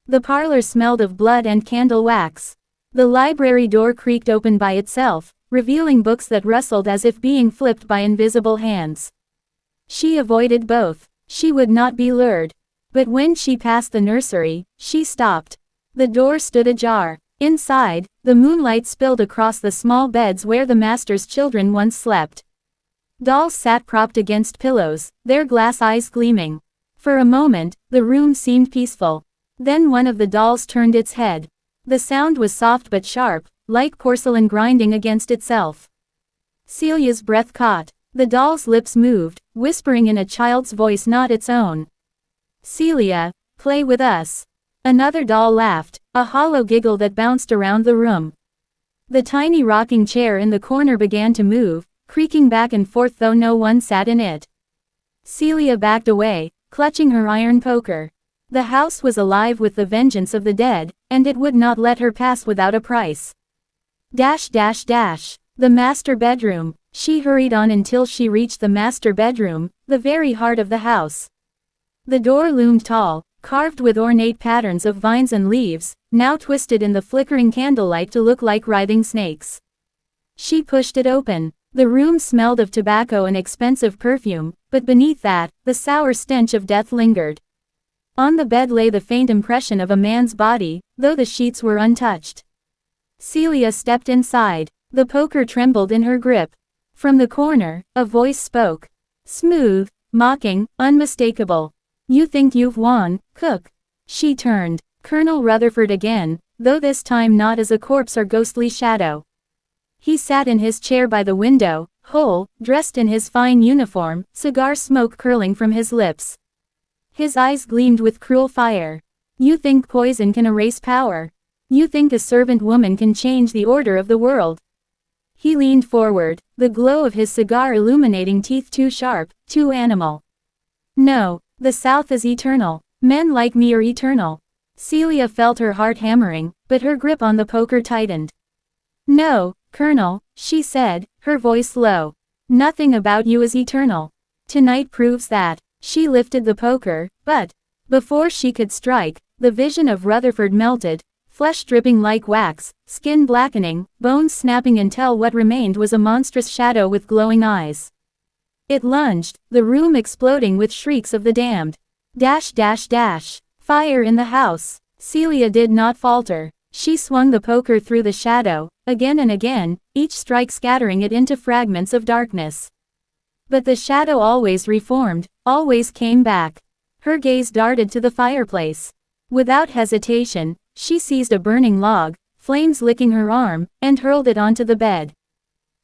The parlor smelled of blood and candle wax. The library door creaked open by itself, revealing books that rustled as if being flipped by invisible hands. She avoided both. She would not be lured. But when she passed the nursery, she stopped. The door stood ajar. Inside, the moonlight spilled across the small beds where the master's children once slept. Dolls sat propped against pillows, their glass eyes gleaming. For a moment, the room seemed peaceful. Then one of the dolls turned its head. The sound was soft but sharp, like porcelain grinding against itself. Celia's breath caught. The doll's lips moved, whispering in a child's voice not its own. "Celia, play with us." Another doll laughed, a hollow giggle that bounced around the room. The tiny rocking chair in the corner began to move, creaking back and forth though no one sat in it. Celia backed away, clutching her iron poker. The house was alive with the vengeance of the dead, and it would not let her pass without a price. The master bedroom. She hurried on until she reached the master bedroom, the very heart of the house. The door loomed tall, carved with ornate patterns of vines and leaves, now twisted in the flickering candlelight to look like writhing snakes. She pushed it open. The room smelled of tobacco and expensive perfume, but beneath that, the sour stench of death lingered. On the bed lay the faint impression of a man's body, though the sheets were untouched. Celia stepped inside. The poker trembled in her grip. From the corner, a voice spoke. Smooth, mocking, unmistakable. "You think you've won, cook." She turned. Colonel Rutherford again, though this time not as a corpse or ghostly shadow. He sat in his chair by the window, whole, dressed in his fine uniform, cigar smoke curling from his lips. His eyes gleamed with cruel fire. "You think poison can erase power? You think a servant woman can change the order of the world?" He leaned forward, the glow of his cigar illuminating teeth too sharp, too animal. "No, the South is eternal. Men like me are eternal." Celia felt her heart hammering, but her grip on the poker tightened. "No, Colonel," she said, her voice low. "Nothing about you is eternal. Tonight proves that." She lifted the poker, but, before she could strike, the vision of Rutherford melted, flesh dripping like wax, skin blackening, bones snapping until what remained was a monstrous shadow with glowing eyes. It lunged, the room exploding with shrieks of the damned. Fire in the house. Celia did not falter. She swung the poker through the shadow, again and again, each strike scattering it into fragments of darkness. But the shadow always reformed, always came back. Her gaze darted to the fireplace. Without hesitation, she seized a burning log, flames licking her arm, and hurled it onto the bed.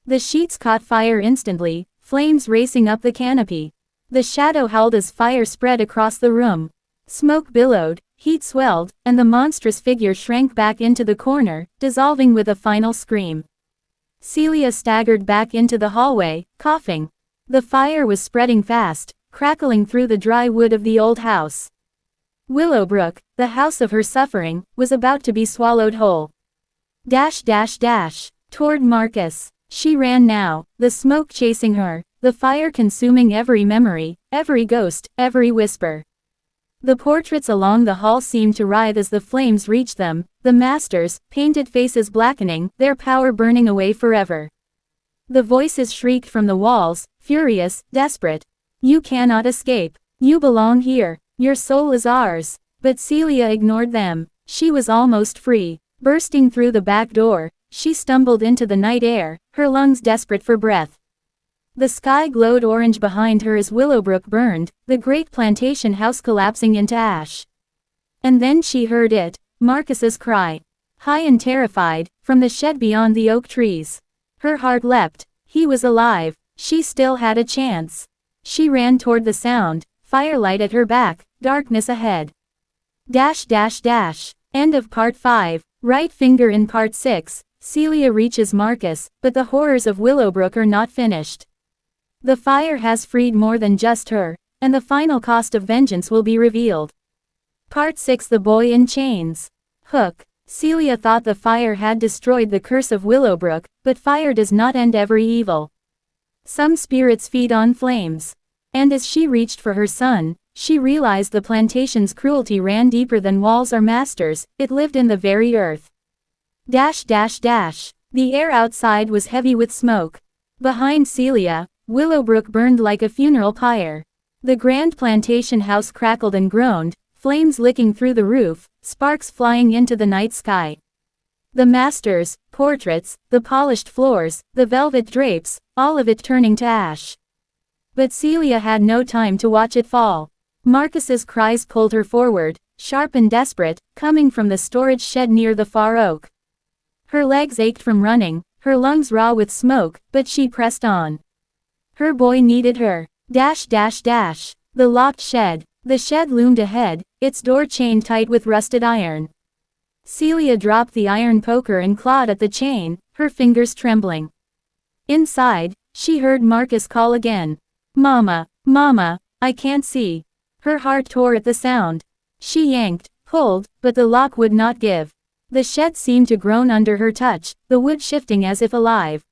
The sheets caught fire instantly, flames racing up the canopy. The shadow howled as fire spread across the room. Smoke billowed, heat swelled, and the monstrous figure shrank back into the corner, dissolving with a final scream. Celia staggered back into the hallway, coughing. The fire was spreading fast, crackling through the dry wood of the old house. Willowbrook, the house of her suffering, was about to be swallowed whole. Toward Marcus. She ran now, the smoke chasing her, the fire consuming every memory, every ghost, every whisper. The portraits along the hall seemed to writhe as the flames reached them, the masters, painted faces blackening, their power burning away forever. The voices shrieked from the walls, furious, desperate. "You cannot escape. You belong here. Your soul is ours." But Celia ignored them. She was almost free. Bursting through the back door, she stumbled into the night air, her lungs desperate for breath. The sky glowed orange behind her as Willowbrook burned, the great plantation house collapsing into ash. And then she heard it, Marcus's cry. High and terrified, from the shed beyond the oak trees. Her heart leapt. He was alive. She still had a chance. She ran toward the sound, firelight at her back, darkness ahead. End of Part 5. Right finger in Part 6. Celia reaches Marcus, but the horrors of Willowbrook are not finished. The fire has freed more than just her, and the final cost of vengeance will be revealed. Part 6. The Boy in Chains. Hook. Celia thought the fire had destroyed the curse of Willowbrook, but fire does not end every evil. Some spirits feed on flames. And as she reached for her son, she realized the plantation's cruelty ran deeper than walls or masters, it lived in the very earth. The air outside was heavy with smoke. Behind Celia, Willowbrook burned like a funeral pyre. The grand plantation house crackled and groaned, flames licking through the roof, sparks flying into the night sky. The masters, portraits, the polished floors, the velvet drapes, all of it turning to ash. But Celia had no time to watch it fall. Marcus's cries pulled her forward, sharp and desperate, coming from the storage shed near the far oak. Her legs ached from running, her lungs raw with smoke, but she pressed on. Her boy needed her. Dash dash dash. The locked shed. The shed loomed ahead, its door chained tight with rusted iron. Celia dropped the iron poker and clawed at the chain, her fingers trembling. Inside, she heard Marcus call again. Mama, Mama, I can't see. Her heart tore at the sound. She yanked, pulled, but the lock would not give. The shed seemed to groan under her touch, the wood shifting as if alive.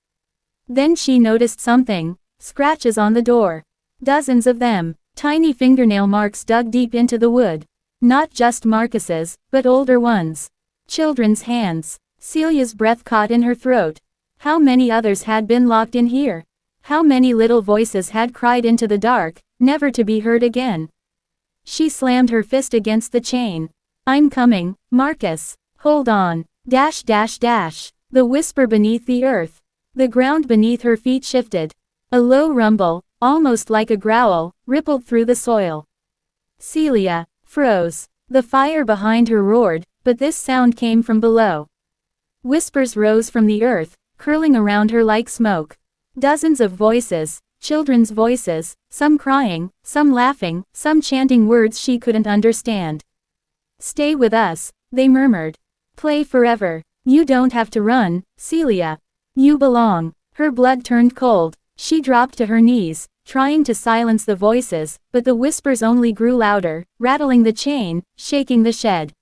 Then she noticed something. Scratches on the door. Dozens of them. Tiny fingernail marks dug deep into the wood. Not just Marcus's, but older ones. Children's hands. Celia's breath caught in her throat. How many others had been locked in here? How many little voices had cried into the dark, never to be heard again? She slammed her fist against the chain. I'm coming, Marcus. Hold on. Dash dash dash. The whisper beneath the earth. The ground beneath her feet shifted. A low rumble, almost like a growl, rippled through the soil. Celia froze. The fire behind her roared, but this sound came from below. Whispers rose from the earth, curling around her like smoke. Dozens of voices, children's voices, some crying, some laughing, some chanting words she couldn't understand. Stay with us, they murmured. Play forever. You don't have to run, Celia. You belong. Her blood turned cold. She dropped to her knees, trying to silence the voices, but the whispers only grew louder, rattling the chain, shaking the shed.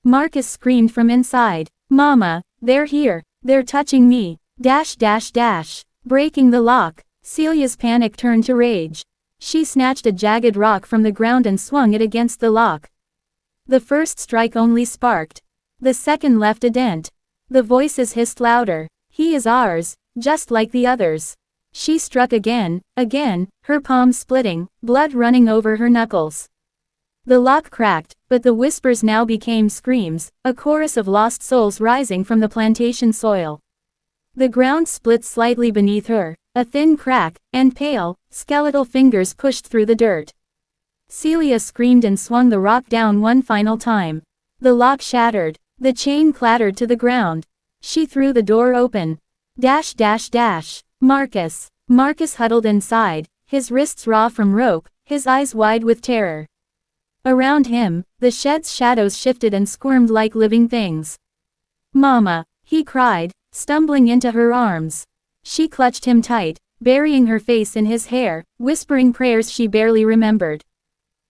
Marcus screamed from inside. Mama, they're here. They're touching me. Dash dash dash. Breaking the lock. Celia's panic turned to rage. She snatched a jagged rock from the ground and swung it against the lock. The first strike only sparked. The second left a dent. The voices hissed louder. He is ours, just like the others. She struck again, her palms splitting, blood running over her knuckles. The lock cracked, but the whispers now became screams, a chorus of lost souls rising from the plantation soil. The ground split slightly beneath her, a thin crack, and pale, skeletal fingers pushed through the dirt. Celia screamed and swung the rock down one final time. The lock shattered. The chain clattered to the ground. She threw the door open. Dash dash dash. Marcus. Marcus huddled inside, his wrists raw from rope, his eyes wide with terror. Around him, the shed's shadows shifted and squirmed like living things. Mama, he cried, stumbling into her arms. She clutched him tight, burying her face in his hair, whispering prayers she barely remembered.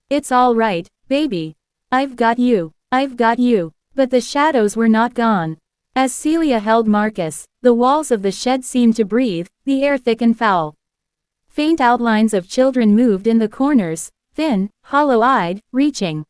It's all right, baby. I've got you. I've got you. But the shadows were not gone. As Celia held Marcus, the walls of the shed seemed to breathe, the air thick and foul. Faint outlines of children moved in the corners, thin, hollow-eyed, reaching.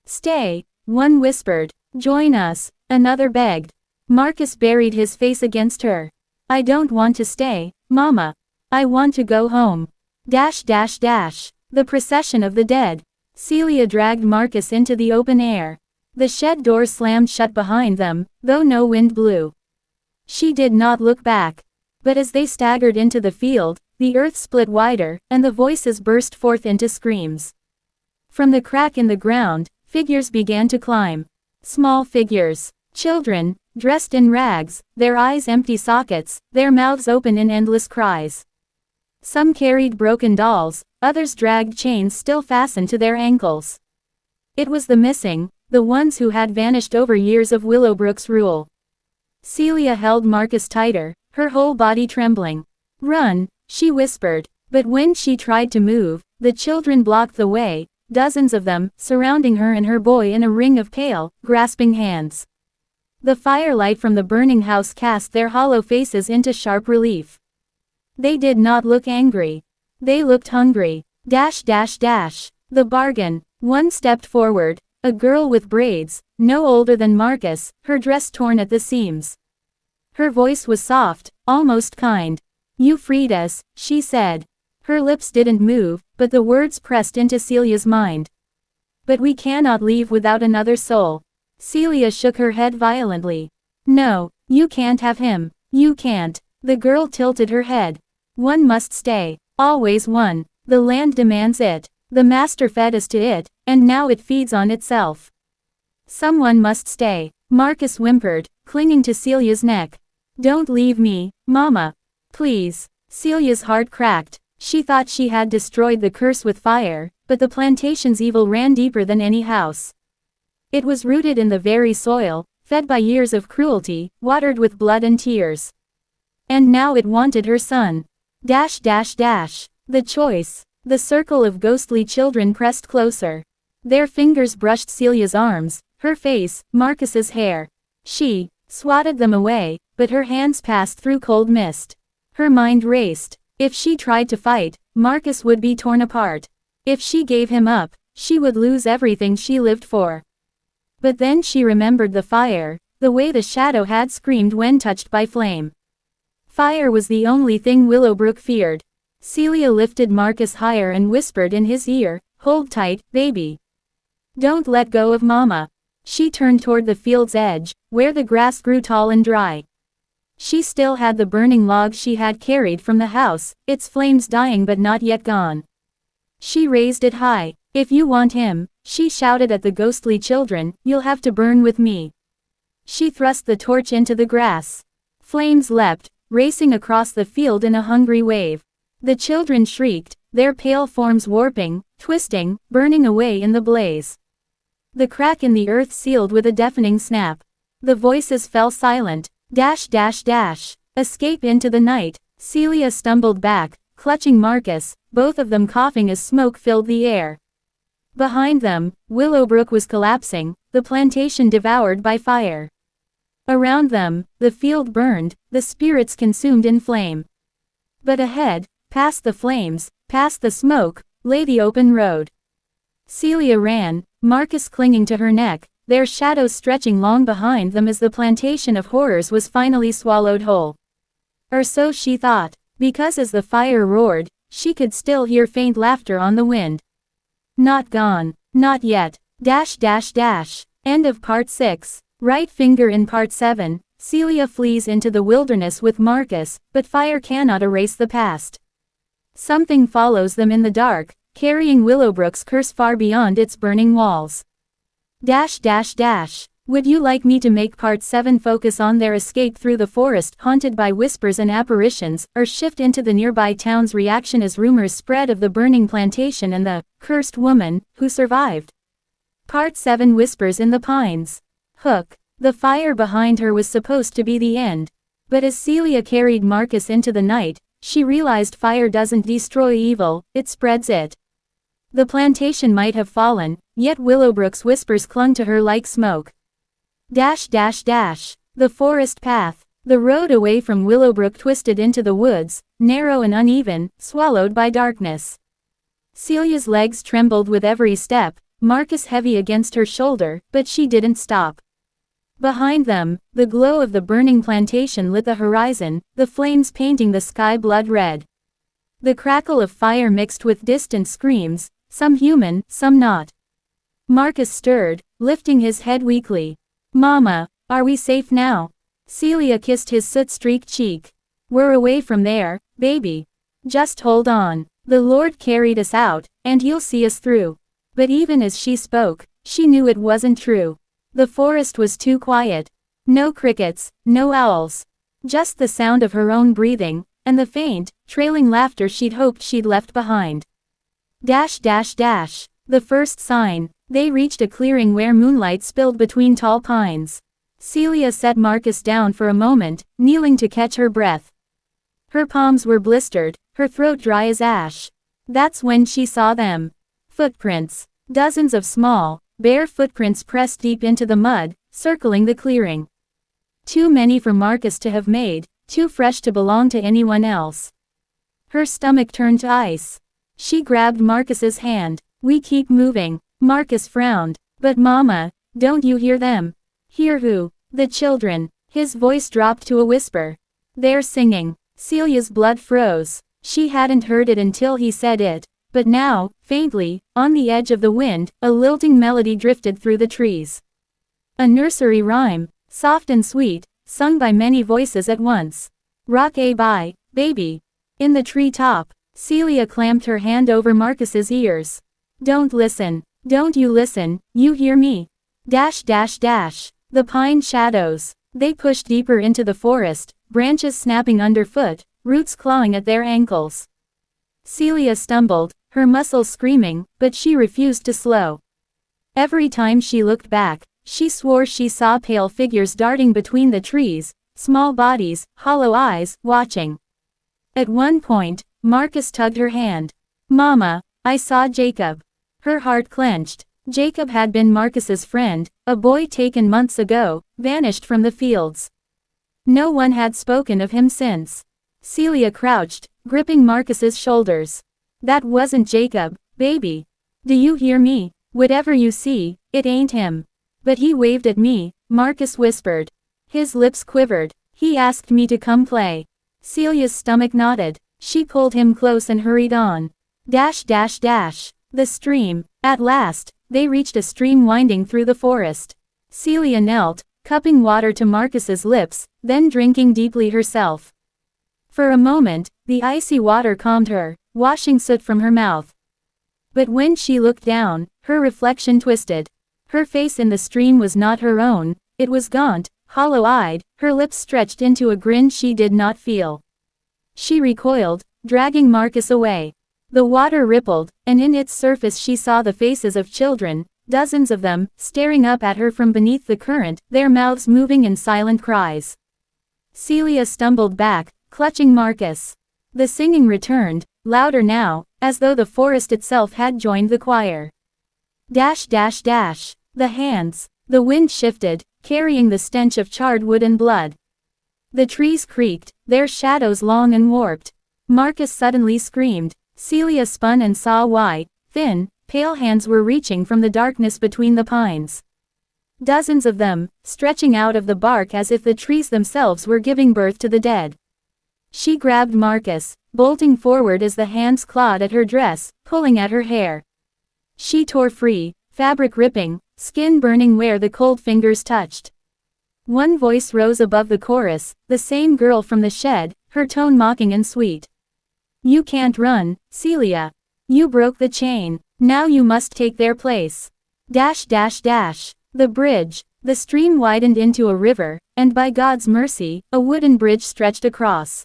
Stay, one whispered. Join us, another begged. Marcus buried his face against her. I don't want to stay, Mama. I want to go home. Dash dash dash. The procession of the dead. Celia dragged Marcus into the open air. The shed doors slammed shut behind them, though no wind blew. She did not look back. But as they staggered into the field, the earth split wider, and the voices burst forth into screams. From the crack in the ground, figures began to climb. Small figures. Children, dressed in rags, their eyes empty sockets, their mouths open in endless cries. Some carried broken dolls, others dragged chains still fastened to their ankles. It was the missing, the ones who had vanished over years of Willowbrook's rule. Celia held Marcus tighter, her whole body trembling. Run, she whispered, but when she tried to move, the children blocked the way, dozens of them, surrounding her and her boy in a ring of pale, grasping hands. The firelight from the burning house cast their hollow faces into sharp relief. They did not look angry. They looked hungry. Dash dash dash. The bargain. One stepped forward. A girl with braids, no older than Marcus, her dress torn at the seams. Her voice was soft, almost kind. You freed us, she said. Her lips didn't move, but the words pressed into Celia's mind. But we cannot leave without another soul. Celia shook her head violently. No, you can't have him. You can't. The girl tilted her head. One must stay. Always one. The land demands it. The master fed us to it, and now it feeds on itself. Someone must stay. Marcus whimpered, clinging to Celia's neck. Don't leave me, Mama. Please. Celia's heart cracked. She thought she had destroyed the curse with fire, but the plantation's evil ran deeper than any house. It was rooted in the very soil, fed by years of cruelty, watered with blood and tears. And now it wanted her son. The choice. The circle of ghostly children pressed closer. Their fingers brushed Celia's arms, her face, Marcus's hair. She swatted them away, but her hands passed through cold mist. Her mind raced. If she tried to fight, Marcus would be torn apart. If she gave him up, she would lose everything she lived for. But then she remembered the fire, the way the shadow had screamed when touched by flame. Fire was the only thing Willowbrook feared. Celia lifted Marcus higher and whispered in his ear, "Hold tight, baby. Don't let go of Mama." She turned toward the field's edge, where the grass grew tall and dry. She still had the burning log she had carried from the house, its flames dying but not yet gone. She raised it high. "If you want him," she shouted at the ghostly children, "you'll have to burn with me." She thrust the torch into the grass. Flames leapt, racing across the field in a hungry wave. The children shrieked, their pale forms warping, twisting, burning away in the blaze. The crack in the earth sealed with a deafening snap. The voices fell silent. Escape into the night. Celia stumbled back, clutching Marcus, both of them coughing as smoke filled the air. Behind them, Willowbrook was collapsing, the plantation devoured by fire. Around them, the field burned, the spirits consumed in flame. But ahead, past the flames, past the smoke, lay the open road. Celia ran, Marcus clinging to her neck, their shadows stretching long behind them as the plantation of horrors was finally swallowed whole. Or so she thought, because as the fire roared, she could still hear faint laughter on the wind. Not gone. Not yet. End of Part 6. Right finger in Part 7. Celia flees into the wilderness with Marcus, but fire cannot erase the past. Something follows them in the dark, carrying Willowbrook's curse far beyond its burning walls. Would you like me to make Part 7 focus on their escape through the forest haunted by whispers and apparitions, or shift into the nearby town's reaction as rumors spread of the burning plantation and the cursed woman who survived? Part 7 Whispers in the Pines. Hook. The fire behind her was supposed to be the end. But as Celia carried Marcus into the night, she realized fire doesn't destroy evil, it spreads it. The plantation might have fallen, yet Willowbrook's whispers clung to her like smoke. The forest path. The road away from Willowbrook twisted into the woods, narrow and uneven, swallowed by darkness. Celia's legs trembled with every step, Marcus heavy against her shoulder, but she didn't stop. Behind them, the glow of the burning plantation lit the horizon, the flames painting the sky blood red. The crackle of fire mixed with distant screams, some human, some not. Marcus stirred, lifting his head weakly. "Mama, are we safe now?" Celia kissed his soot-streaked cheek. "We're away from there, baby. Just hold on. The Lord carried us out, and He'll see us through." But even as she spoke, she knew it wasn't true. The forest was too quiet. No crickets, no owls. Just the sound of her own breathing, and the faint, trailing laughter she'd hoped she'd left behind. The first sign. They reached a clearing where moonlight spilled between tall pines. Celia set Marcus down for a moment, kneeling to catch her breath. Her palms were blistered, her throat dry as ash. That's when she saw them. Footprints. Dozens of small, bare footprints pressed deep into the mud, circling the clearing. Too many for Marcus to have made, too fresh to belong to anyone else. Her stomach turned to ice. She grabbed Marcus's hand. "We keep moving." Marcus frowned. "But Mama, don't you hear them?" "Hear who?" "The children." His voice dropped to a whisper. "They're singing." Celia's blood froze. She hadn't heard it until he said it. But now, faintly, on the edge of the wind, a lilting melody drifted through the trees. A nursery rhyme, soft and sweet, sung by many voices at once. Rock-a-bye, baby. In the tree-top, Celia clamped her hand over Marcus's ears. Don't listen. Don't you listen, you hear me? Dash dash dash. The pine shadows. They pushed deeper into the forest, branches snapping underfoot, roots clawing at their ankles. Celia stumbled, her muscles screaming, but she refused to slow. Every time she looked back, she swore she saw pale figures darting between the trees, small bodies, hollow eyes, watching. At one point, Marcus tugged her hand. Mama, I saw Jacob. Her heart clenched. Jacob had been Marcus's friend, a boy taken months ago, vanished from the fields. No one had spoken of him since. Celia crouched, gripping Marcus's shoulders. That wasn't Jacob, baby. Do you hear me? Whatever you see, it ain't him. But he waved at me, Marcus whispered. His lips quivered. He asked me to come play. Celia's stomach knotted. She pulled him close and hurried on. Dash dash dash. The stream. At last, they reached a stream winding through the forest. Celia knelt, cupping water to Marcus's lips, then drinking deeply herself. For a moment, the icy water calmed her, washing soot from her mouth. But when she looked down, her reflection twisted. Her face in the stream was not her own, it was gaunt, hollow-eyed, her lips stretched into a grin she did not feel. She recoiled, dragging Marcus away. The water rippled, and in its surface she saw the faces of children, dozens of them, staring up at her from beneath the current, their mouths moving in silent cries. Celia stumbled back, clutching Marcus. The singing returned, louder now, as though the forest itself had joined the choir. Dash dash dash. The hands. The wind shifted, carrying the stench of charred wood and blood. The trees creaked, their shadows long and warped. Marcus suddenly screamed. Celia spun and saw why. Thin, pale hands were reaching from the darkness between the pines. Dozens of them, stretching out of the bark as if the trees themselves were giving birth to the dead. She grabbed Marcus, bolting forward as the hands clawed at her dress, pulling at her hair. She tore free, fabric ripping, skin burning where the cold fingers touched. One voice rose above the chorus, the same girl from the shed, her tone mocking and sweet. You can't run, Celia. You broke the chain. Now you must take their place. Dash dash dash. The bridge. The stream widened into a river, and by God's mercy, a wooden bridge stretched across.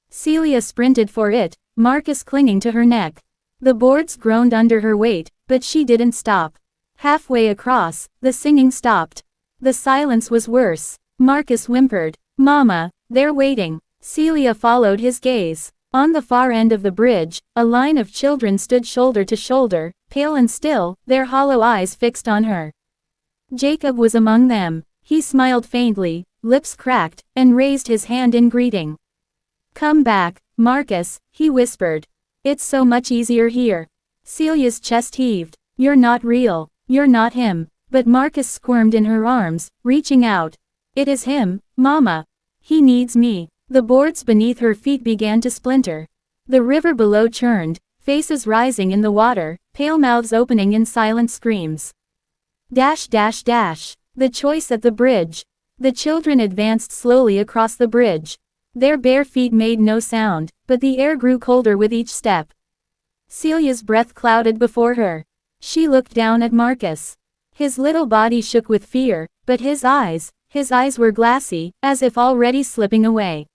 Celia sprinted for it, Marcus clinging to her neck. The boards groaned under her weight, but she didn't stop. Halfway across, the singing stopped. The silence was worse. Marcus whimpered, Mama, they're waiting. Celia followed his gaze. On the far end of the bridge, a line of children stood shoulder to shoulder, pale and still, their hollow eyes fixed on her. Jacob was among them. He smiled faintly, lips cracked, and raised his hand in greeting. Come back, Marcus, he whispered. It's so much easier here. Celia's chest heaved. You're not real. You're not him. But Marcus squirmed in her arms, reaching out. It is him, Mama. He needs me. The boards beneath her feet began to splinter. The river below churned, faces rising in the water, pale mouths opening in silent screams. Dash dash dash. The choice at the bridge. The children advanced slowly across the bridge. Their bare feet made no sound, but the air grew colder with each step. Celia's breath clouded before her. She looked down at Marcus. His little body shook with fear, but his eyes were glassy, as if already slipping away.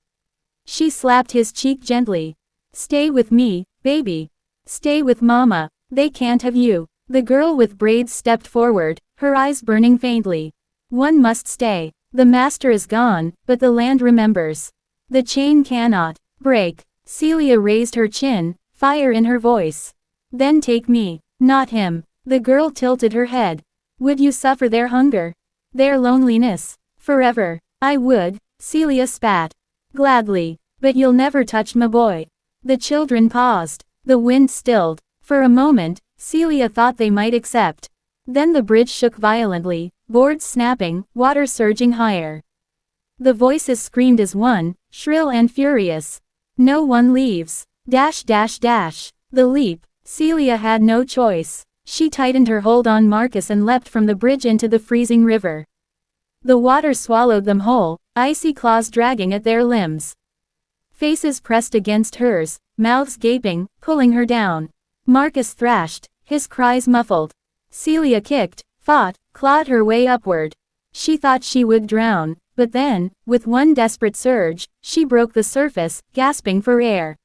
She slapped his cheek gently. Stay with me, baby. Stay with Mama. They can't have you. The girl with braids stepped forward, her eyes burning faintly. One must stay. The master is gone, but the land remembers. The chain cannot break. Celia raised her chin, fire in her voice. Then take me, not him. The girl tilted her head. Would you suffer their hunger? Their loneliness? Forever. I would, Celia spat. Gladly. But you'll never touch my boy. The children paused. The wind stilled. For a moment, Celia thought they might accept. Then the bridge shook violently, boards snapping, water surging higher. The voices screamed as one, shrill and furious. No one leaves. Dash dash dash. The leap. Celia had no choice. She tightened her hold on Marcus and leapt from the bridge into the freezing river. The water swallowed them whole, icy claws dragging at their limbs. Faces pressed against hers, mouths gaping, pulling her down. Marcus thrashed, his cries muffled. Celia kicked, fought, clawed her way upward. She thought she would drown, but then, with one desperate surge, she broke the surface, gasping for air.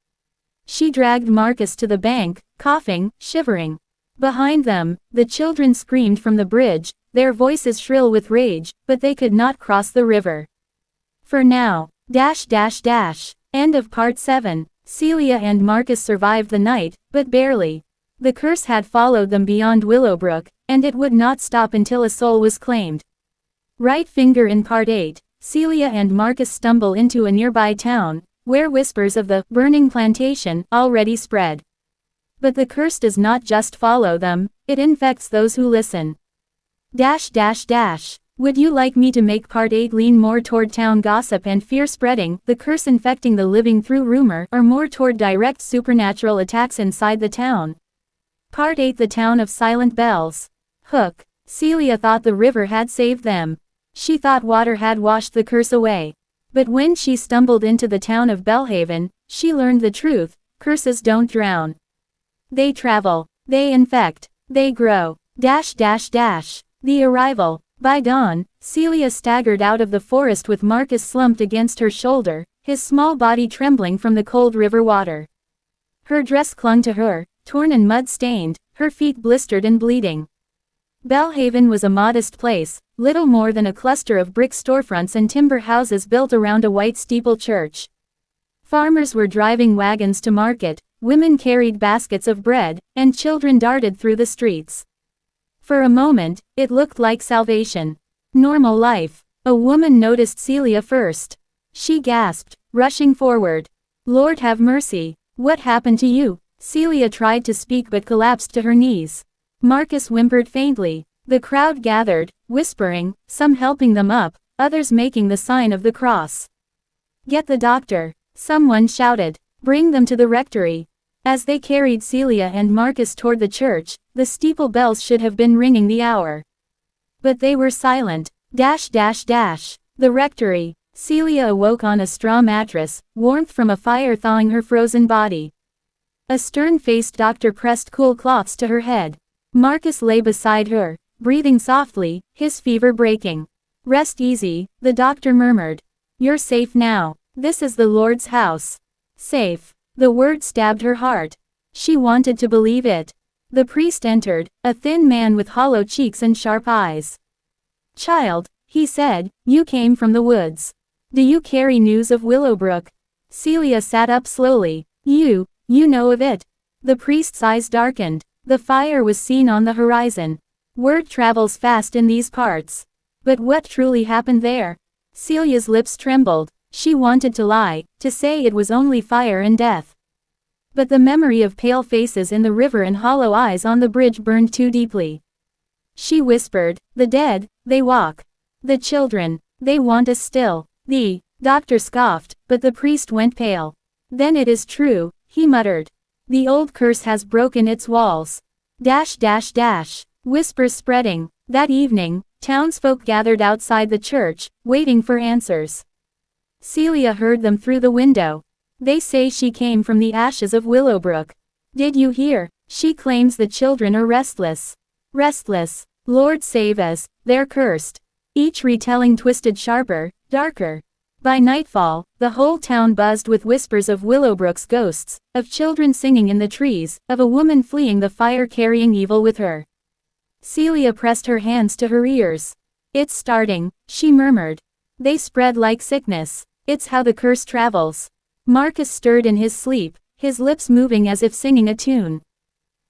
She dragged Marcus to the bank, coughing, shivering. Behind them, the children screamed from the bridge, their voices shrill with rage, but they could not cross the river. For now. End of part 7. Celia and Marcus survived the night, but barely. The curse had followed them beyond Willowbrook, and it would not stop until a soul was claimed. Right finger in part 8, Celia and Marcus stumble into a nearby town, where whispers of the burning plantation already spread. But the curse does not just follow them, it infects those who listen. Would you like me to make part 8 lean more toward town gossip and fear spreading, the curse infecting the living through rumor, or more toward direct supernatural attacks inside the town? Part 8 The Town of Silent Bells. Hook. Celia thought the river had saved them. She thought water had washed the curse away. But when she stumbled into the town of Bellhaven, she learned the truth: curses don't drown. They travel. They infect. They grow. The arrival. By dawn, Celia staggered out of the forest with Marcus slumped against her shoulder, his small body trembling from the cold river water. Her dress clung to her, torn and mud-stained, her feet blistered and bleeding. Bellhaven was a modest place, little more than a cluster of brick storefronts and timber houses built around a white steeple church. Farmers were driving wagons to market, women carried baskets of bread, and children darted through the streets. For a moment, it looked like salvation. Normal life. A woman noticed Celia first. She gasped, rushing forward. Lord have mercy. What happened to you? Celia tried to speak but collapsed to her knees. Marcus whimpered faintly. The crowd gathered, whispering, some helping them up, others making the sign of the cross. Get the doctor. Someone shouted. Bring them to the rectory. As they carried Celia and Marcus toward the church, the steeple bells should have been ringing the hour. But they were silent. The rectory. Celia awoke on a straw mattress, warmth from a fire thawing her frozen body. A stern-faced doctor pressed cool cloths to her head. Marcus lay beside her, breathing softly, his fever breaking. Rest easy, the doctor murmured. You're safe now. This is the Lord's house. Safe. The word stabbed her heart. She wanted to believe it. The priest entered, a thin man with hollow cheeks and sharp eyes. Child, he said, you came from the woods. Do you carry news of Willowbrook? Celia sat up slowly. You know of it. The priest's eyes darkened. The fire was seen on the horizon. Word travels fast in these parts. But what truly happened there? Celia's lips trembled. She wanted to lie, to say it was only fire and death. But the memory of pale faces in the river and hollow eyes on the bridge burned too deeply. She whispered, the dead, they walk. The children, they want us still. The doctor scoffed, but the priest went pale. Then it is true, he muttered. The old curse has broken its walls. Whispers spreading. That evening, townsfolk gathered outside the church, waiting for answers. Celia heard them through the window. They say she came from the ashes of Willowbrook. Did you hear? She claims the children are restless. Restless. Lord save us, they're cursed. Each retelling twisted sharper, darker. By nightfall, the whole town buzzed with whispers of Willowbrook's ghosts, of children singing in the trees, of a woman fleeing the fire carrying evil with her. Celia pressed her hands to her ears. It's starting, she murmured. They spread like sickness. It's how the curse travels. Marcus stirred in his sleep, his lips moving as if singing a tune.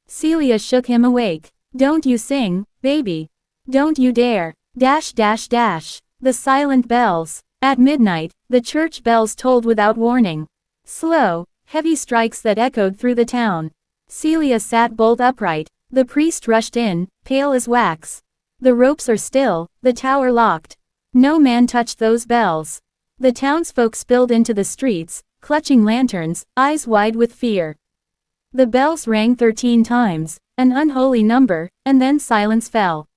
Celia shook him awake. Don't you sing, baby. Don't you dare. The silent bells. At midnight, the church bells tolled without warning. Slow, heavy strikes that echoed through the town. Celia sat bolt upright. The priest rushed in, pale as wax. The ropes are still, the tower locked. No man touched those bells. The townsfolk spilled into the streets, clutching lanterns, eyes wide with fear. The bells rang 13 times, an unholy number, and then silence fell.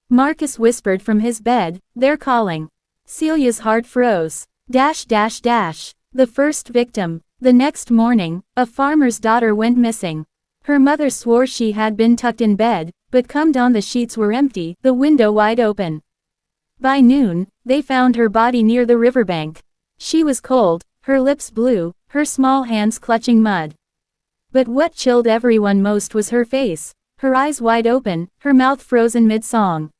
Marcus whispered from his bed, "They're calling." Celia's heart froze. The first victim. The next morning, a farmer's daughter went missing. Her mother swore she had been tucked in bed, but come dawn the sheets were empty, the window wide open. By noon, they found her body near the riverbank. She was cold, her lips blue, her small hands clutching mud. But what chilled everyone most was her face, her eyes wide open, her mouth frozen mid-song.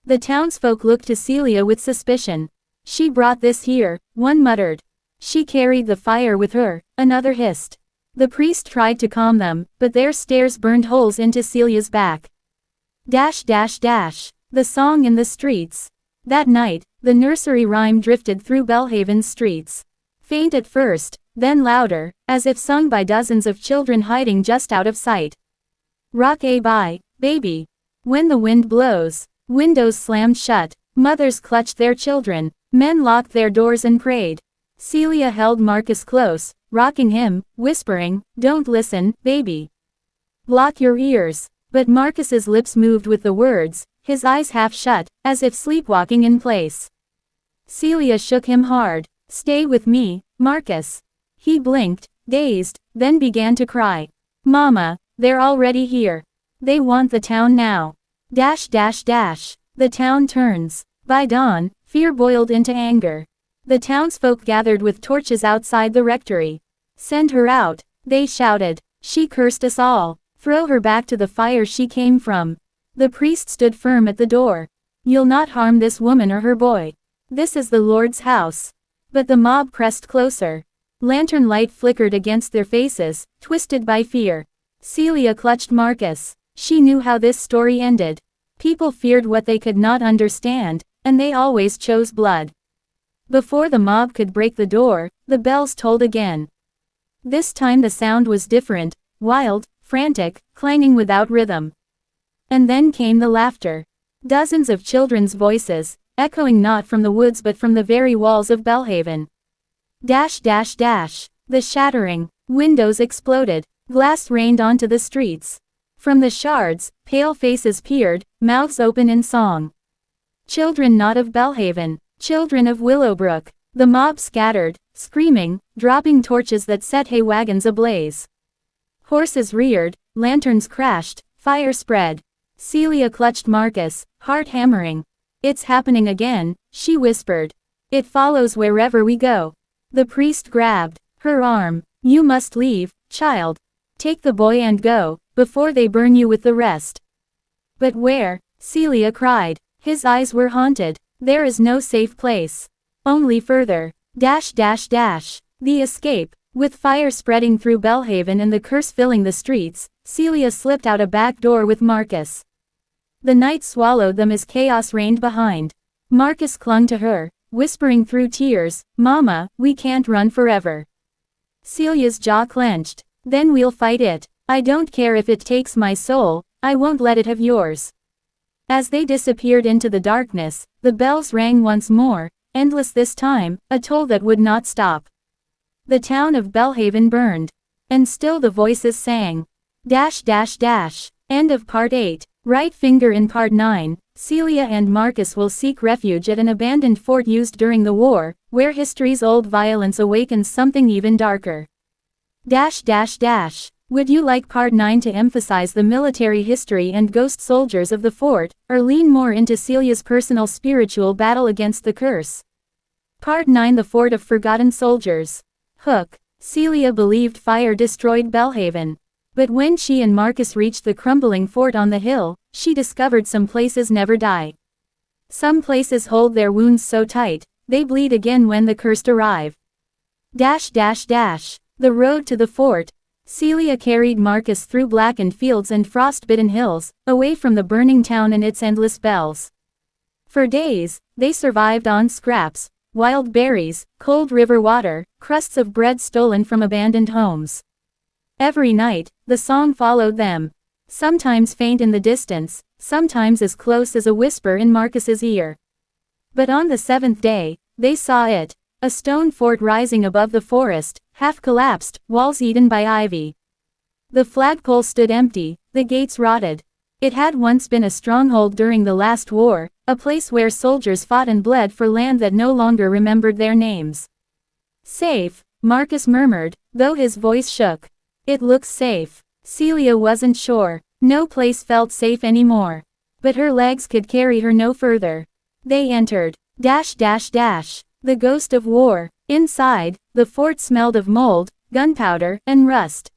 The townsfolk looked to Celia with suspicion. "She brought this here," one muttered. "She carried the fire with her," another hissed. The priest tried to calm them, but their stares burned holes into Celia's back. The song in the streets. That night, the nursery rhyme drifted through Belhaven's streets. Faint at first, then louder, as if sung by dozens of children hiding just out of sight. Rock-a-bye, baby. When the wind blows, windows slammed shut, mothers clutched their children, men locked their doors and prayed. Celia held Marcus close, rocking him, whispering, "Don't listen, baby. Block your ears." But Marcus's lips moved with the words, his eyes half shut, as if sleepwalking in place. Celia shook him hard. "Stay with me, Marcus." He blinked, dazed, then began to cry. "Mama, they're already here. They want the town now." The town turns. By dawn, fear boiled into anger. The townsfolk gathered with torches outside the rectory. "Send her out," they shouted. "She cursed us all. Throw her back to the fire she came from." The priest stood firm at the door. "You'll not harm this woman or her boy. This is the Lord's house." But the mob pressed closer. Lantern light flickered against their faces, twisted by fear. Celia clutched Marcus. She knew how this story ended. People feared what they could not understand, and they always chose blood. Before the mob could break the door, the bells tolled again. This time the sound was different, wild, frantic, clanging without rhythm. And then came the laughter. Dozens of children's voices, echoing not from the woods but from the very walls of Belhaven. The shattering. Windows exploded. Glass rained onto the streets. From the shards, pale faces peered, mouths open in song. Children not of Belhaven, children of Willowbrook. The mob scattered, screaming, dropping torches that set hay wagons ablaze. Horses reared, lanterns crashed, fire spread. Celia clutched Marcus, heart hammering. "It's happening again," she whispered. "It follows wherever we go." The priest grabbed her arm. "You must leave, child. Take the boy and go, before they burn you with the rest." "But where?" Celia cried. His eyes were haunted. "There is no safe place. Only further. The escape." With fire spreading through Belhaven and the curse filling the streets, Celia slipped out a back door with Marcus. The night swallowed them as chaos reigned behind. Marcus clung to her, whispering through tears, "Mama, we can't run forever." Celia's jaw clenched. "Then we'll fight it. I don't care if it takes my soul, I won't let it have yours." As they disappeared into the darkness, the bells rang once more, endless this time, a toll that would not stop. The town of Belhaven burned. And still the voices sang. End of Part 8. Right finger in Part 9, Celia and Marcus will seek refuge at an abandoned fort used during the war, where history's old violence awakens something even darker. Would you like Part 9 to emphasize the military history and ghost soldiers of the fort, or lean more into Celia's personal spiritual battle against the curse? Part 9 The Fort of Forgotten Soldiers. Hook. Celia believed fire destroyed Belhaven. But when she and Marcus reached the crumbling fort on the hill, she discovered some places never die. Some places hold their wounds so tight, they bleed again when the cursed arrive. The road to the fort. Celia carried Marcus through blackened fields and frost-bitten hills, away from the burning town and its endless bells. For days, they survived on scraps, wild berries, cold river water, crusts of bread stolen from abandoned homes. Every night, the song followed them. Sometimes faint in the distance, sometimes as close as a whisper in Marcus's ear. But on the seventh day, they saw it, a stone fort rising above the forest, half collapsed, walls eaten by ivy. The flagpole stood empty, the gates rotted. It had once been a stronghold during the last war, a place where soldiers fought and bled for land that no longer remembered their names. Safe, Marcus murmured, though his voice shook. It looks safe. Celia wasn't sure. No place felt safe anymore. But her legs could carry her no further. They entered. The ghost of war. Inside, the fort smelled of mold, gunpowder, and rust.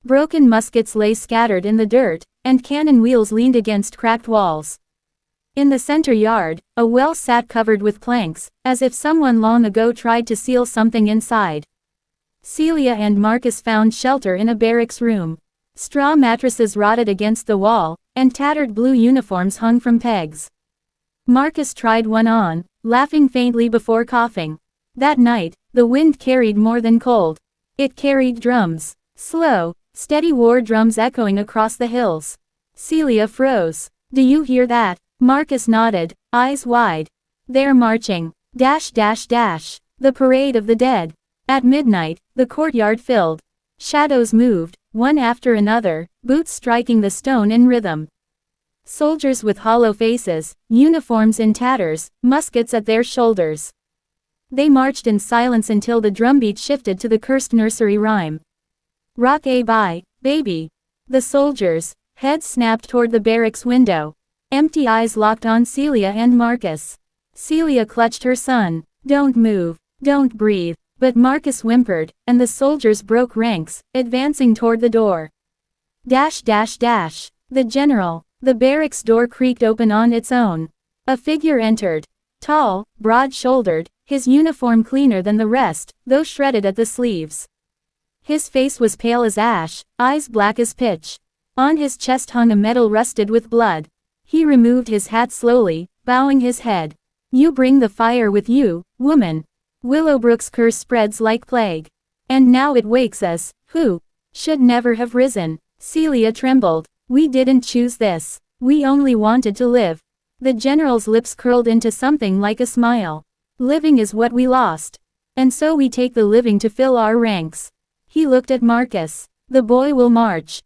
Broken muskets lay scattered in the dirt, and cannon wheels leaned against cracked walls. In the center yard, a well sat covered with planks, as if someone long ago tried to seal something inside. Celia and Marcus found shelter in a barracks room. Straw mattresses rotted against the wall, and tattered blue uniforms hung from pegs. Marcus tried one on, laughing faintly before coughing. That night, the wind carried more than cold. It carried drums. Slow, steady war drums echoing across the hills. Celia froze. Do you hear that? Marcus nodded, eyes wide. They're marching. The parade of the dead. At midnight, the courtyard filled. Shadows moved, one after another, boots striking the stone in rhythm. Soldiers with hollow faces, uniforms in tatters, muskets at their shoulders. They marched in silence until the drumbeat shifted to the cursed nursery rhyme. Rock-a-bye, baby. The soldiers, heads snapped toward the barracks window. Empty eyes locked on Celia and Marcus. Celia clutched her son. Don't move, don't breathe. But Marcus whimpered, and the soldiers broke ranks, advancing toward the door. The general. The barracks door creaked open on its own. A figure entered. Tall, broad-shouldered, his uniform cleaner than the rest, though shredded at the sleeves. His face was pale as ash, eyes black as pitch. On his chest hung a medal rusted with blood. He removed his hat slowly, bowing his head. You bring the fire with you, woman. Willowbrook's curse spreads like plague. And now it wakes us, who should never have risen. Celia trembled. We didn't choose this. We only wanted to live. The general's lips curled into something like a smile. Living is what we lost. And so we take the living to fill our ranks. He looked at Marcus. The boy will march.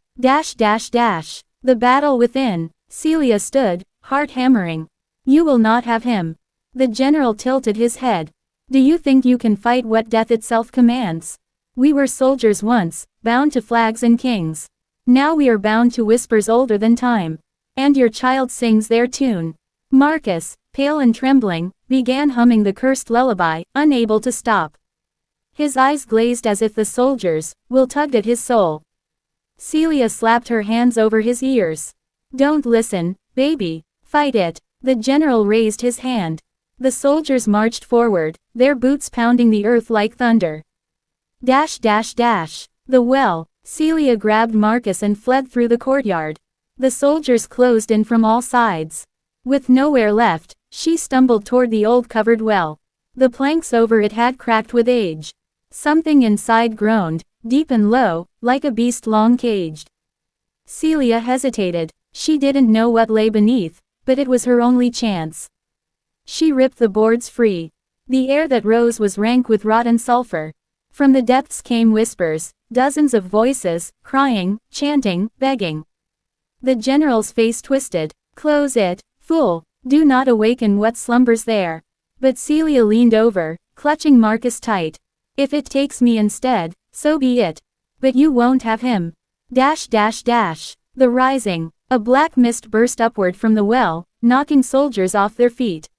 The battle within. Celia stood, heart hammering. You will not have him. The general tilted his head. Do you think you can fight what death itself commands? We were soldiers once, bound to flags and kings. Now we are bound to whispers older than time. And your child sings their tune. Marcus, pale and trembling, began humming the cursed lullaby, unable to stop. His eyes glazed as if the soldiers' will tugged at his soul. Celia slapped her hands over his ears. Don't listen, baby. Fight it. The general raised his hand. The soldiers marched forward, their boots pounding the earth like thunder. The well. Celia grabbed Marcus and fled through the courtyard. The soldiers closed in from all sides. With nowhere left, she stumbled toward the old covered well. The planks over it had cracked with age. Something inside groaned, deep and low, like a beast long caged. Celia hesitated. She didn't know what lay beneath, but it was her only chance. She ripped the boards free. The air that rose was rank with rot and sulfur. From the depths came whispers, dozens of voices, crying, chanting, begging. The general's face twisted. Close it, fool. Do not awaken what slumbers there. But Celia leaned over, clutching Marcus tight. If it takes me instead, so be it. But you won't have him. The rising. A black mist burst upward from the well, knocking soldiers off their feet.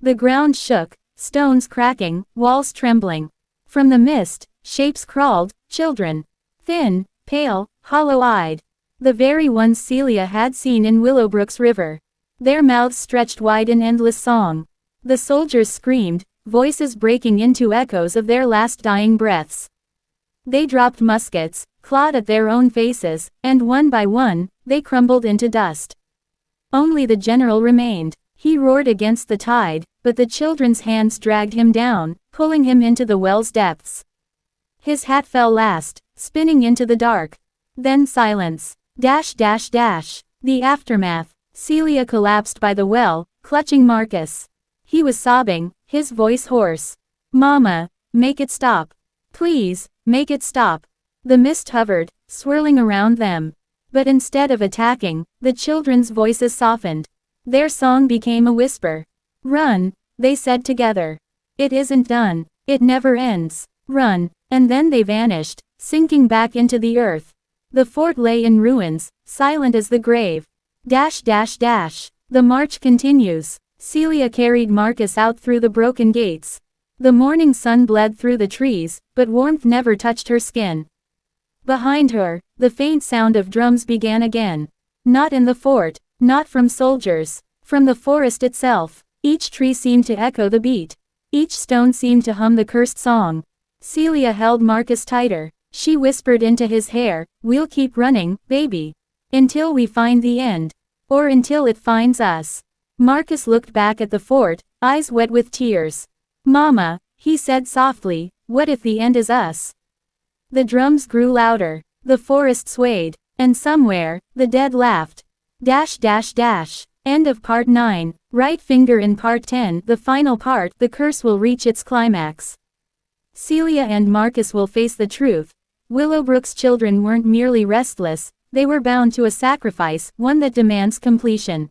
The ground shook, stones cracking, walls trembling. From the mist, shapes crawled, children. Thin, pale, hollow-eyed. The very ones Celia had seen in Willowbrook's river. Their mouths stretched wide in endless song. The soldiers screamed, voices breaking into echoes of their last dying breaths. They dropped muskets, clawed at their own faces, and one by one, they crumbled into dust. Only the general remained. He roared against the tide, but the children's hands dragged him down, pulling him into the well's depths. His hat fell last, spinning into the dark. Then silence. The aftermath. Celia collapsed by the well, clutching Marcus. He was sobbing, his voice hoarse. Mama, make it stop. Please, make it stop. The mist hovered, swirling around them. But instead of attacking, the children's voices softened. Their song became a whisper. "Run," they said together. "It isn't done. It never ends. Run." And then they vanished, sinking back into the earth. The fort lay in ruins, silent as the grave. The march continues. Celia carried Marcus out through the broken gates. The morning sun bled through the trees, but warmth never touched her skin. Behind her, the faint sound of drums began again. Not in the fort, not from soldiers, from the forest itself. Each tree seemed to echo the beat. Each stone seemed to hum the cursed song. Celia held Marcus tighter. She whispered into his hair, "We'll keep running, baby. Until we find the end. Or until it finds us." Marcus looked back at the fort, eyes wet with tears. "Mama," he said softly, "what if the end is us?" The drums grew louder. The forest swayed. And somewhere, the dead laughed. End of part 9. Right finger in part 10. The final part, the curse will reach its climax. Celia and Marcus will face the truth. Willowbrook's children weren't merely restless, they were bound to a sacrifice, one that demands completion.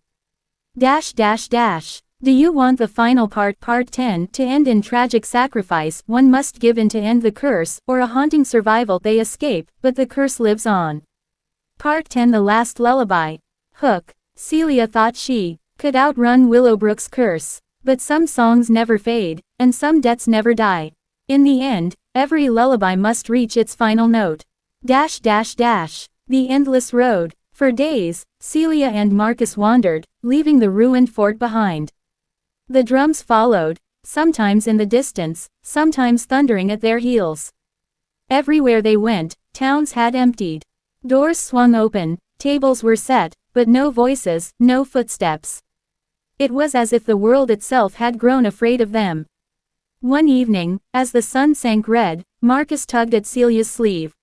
Do you want the final part 10 to end in tragic sacrifice one must give in to end the curse, or a haunting survival they escape, but the curse lives on? Part 10 The Last Lullaby. Hook. Celia thought she could outrun Willowbrook's curse. But some songs never fade, and some debts never die. In the end, every lullaby must reach its final note. The endless road. For days, Celia and Marcus wandered, leaving the ruined fort behind. The drums followed, sometimes in the distance, sometimes thundering at their heels. Everywhere they went, towns had emptied. Doors swung open, tables were set, but no voices, no footsteps. It was as if the world itself had grown afraid of them. One evening, as the sun sank red, Marcus tugged at Celia's sleeve.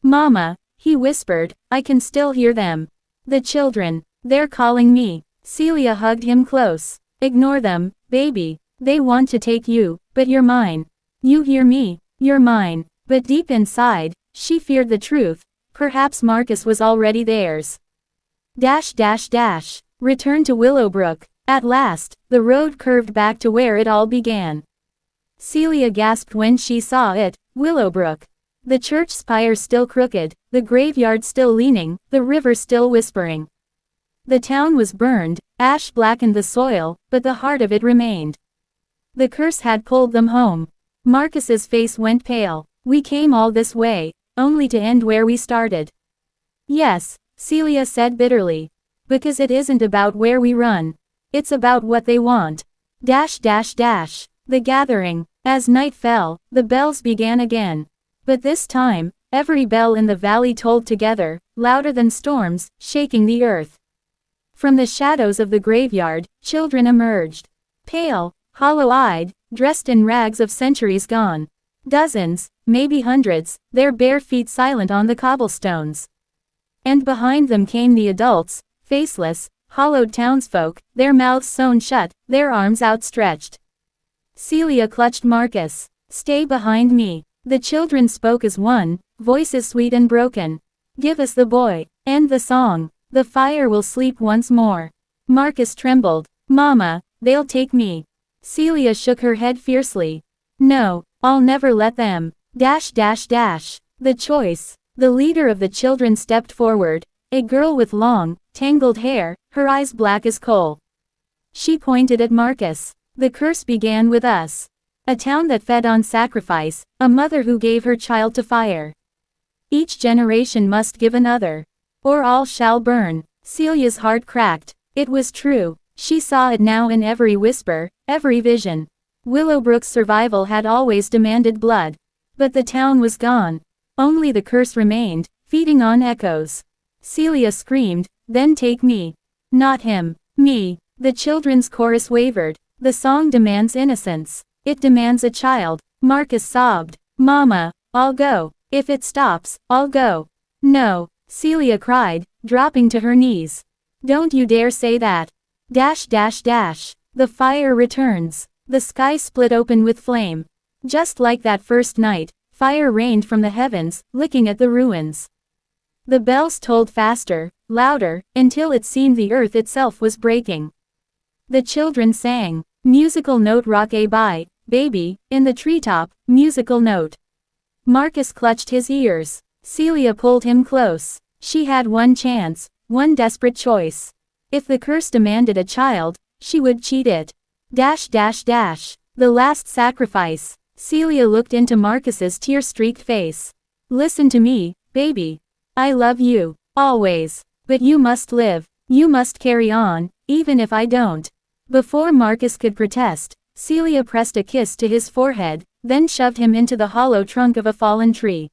"Mama," he whispered, "I can still hear them. The children. They're calling me." Celia hugged him close. "Ignore them, baby. They want to take you, but you're mine. You hear me? You're mine." But deep inside, she feared the truth. Perhaps Marcus was already theirs. Return to Willowbrook. At last, the road curved back to where it all began. Celia gasped when she saw it, Willowbrook. The church spire still crooked, the graveyard still leaning, the river still whispering. The town was burned, ash blackened the soil, but the heart of it remained. The curse had pulled them home. Marcus's face went pale. "We came all this way, only to end where we started." "Yes," Celia said bitterly. "Because it isn't about where we run. It's about what they want." The gathering. As night fell, the bells began again. But this time, every bell in the valley tolled together, louder than storms, shaking the earth. From the shadows of the graveyard, children emerged. Pale, hollow-eyed, dressed in rags of centuries gone. Dozens, maybe hundreds, their bare feet silent on the cobblestones. And behind them came the adults, faceless, hollowed townsfolk, their mouths sewn shut, their arms outstretched. Celia clutched Marcus. "Stay behind me." The children spoke as one, voices sweet and broken. "Give us the boy. End the song. The fire will sleep once more." Marcus trembled. "Mama, they'll take me." Celia shook her head fiercely. "No, I'll never let them." The choice. The leader of the children stepped forward, a girl with long, tangled hair, her eyes black as coal. She pointed at Marcus. "The curse began with us. A town that fed on sacrifice, a mother who gave her child to fire. Each generation must give another. Or all shall burn." Celia's heart cracked. It was true. She saw it now in every whisper, every vision. Willowbrook's survival had always demanded blood. But the town was gone. Only the curse remained, feeding on echoes. Celia screamed, "Then take me." "Not him. Me." The children's chorus wavered. The song demands innocence. It demands a child. Marcus sobbed. "Mama, I'll go. If it stops, I'll go." "No," Celia cried, dropping to her knees. "Don't you dare say that." The fire returns. The sky split open with flame. Just like that first night, fire rained from the heavens, licking at the ruins. The bells tolled faster, louder, until it seemed the earth itself was breaking. The children sang, musical note rock-a-bye, baby, in the treetop, musical note. Marcus clutched his ears. Celia pulled him close. She had one chance, one desperate choice. If the curse demanded a child, she would cheat it. The last sacrifice. Celia looked into Marcus's tear-streaked face. Listen to me, baby. I love you, always. But you must live. You must carry on, even if I don't. Before Marcus could protest, Celia pressed a kiss to his forehead, then shoved him into the hollow trunk of a fallen tree.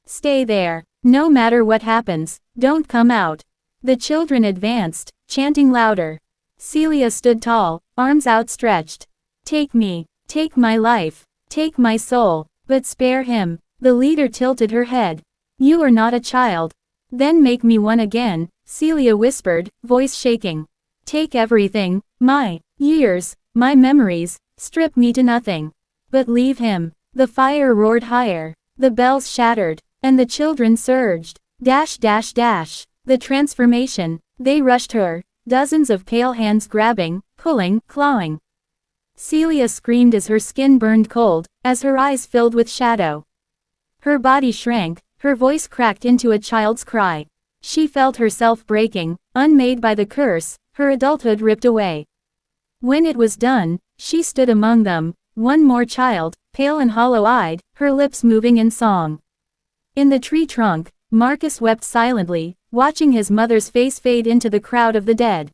Stay there. No matter what happens, don't come out. The children advanced, chanting louder. Celia stood tall, arms outstretched. Take me. Take my life. Take my soul. But spare him. The leader tilted her head. You are not a child. Then make me one again, Celia whispered, voice shaking. Take everything, my years, my memories, strip me to nothing. But leave him. The fire roared higher. The bells shattered. And the children surged. The transformation. They rushed her. Dozens of pale hands grabbing, pulling, clawing. Celia screamed as her skin burned cold, as her eyes filled with shadow. Her body shrank, her voice cracked into a child's cry. She felt herself breaking, unmade by the curse, her adulthood ripped away. When it was done, she stood among them, one more child, pale and hollow-eyed, her lips moving in song. In the tree trunk, Marcus wept silently, watching his mother's face fade into the crowd of the dead.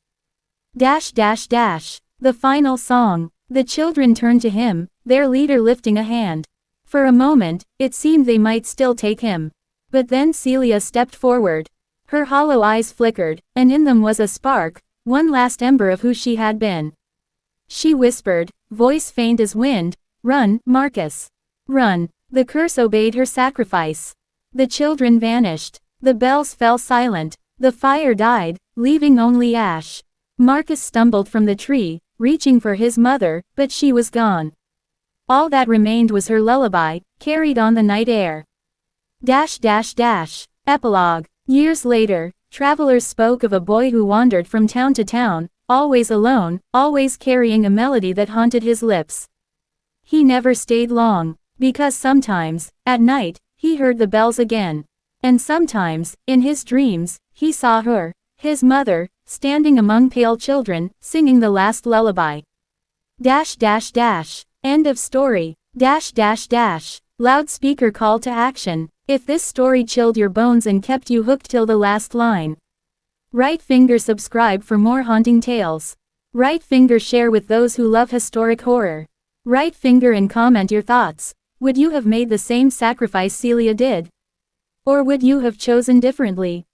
The final song. The children turned to him, their leader lifting a hand. For a moment, it seemed they might still take him. But then Celia stepped forward. Her hollow eyes flickered, and in them was a spark, one last ember of who she had been. She whispered, voice faint as wind, "Run, Marcus. Run." The curse obeyed her sacrifice. The children vanished. The bells fell silent. The fire died, leaving only ash. Marcus stumbled from the tree, reaching for his mother, but she was gone. All that remained was her lullaby, carried on the night air. Epilogue. Years later, travelers spoke of a boy who wandered from town to town, always alone, always carrying a melody that haunted his lips. He never stayed long, because sometimes, at night, he heard the bells again. And sometimes, in his dreams, he saw her, his mother, standing among pale children, singing the last lullaby. End of story. Loudspeaker call to action. If this story chilled your bones and kept you hooked till the last line. Right finger subscribe for more haunting tales. Right finger share with those who love historic horror. Right finger and comment your thoughts. Would you have made the same sacrifice Celia did? Or would you have chosen differently?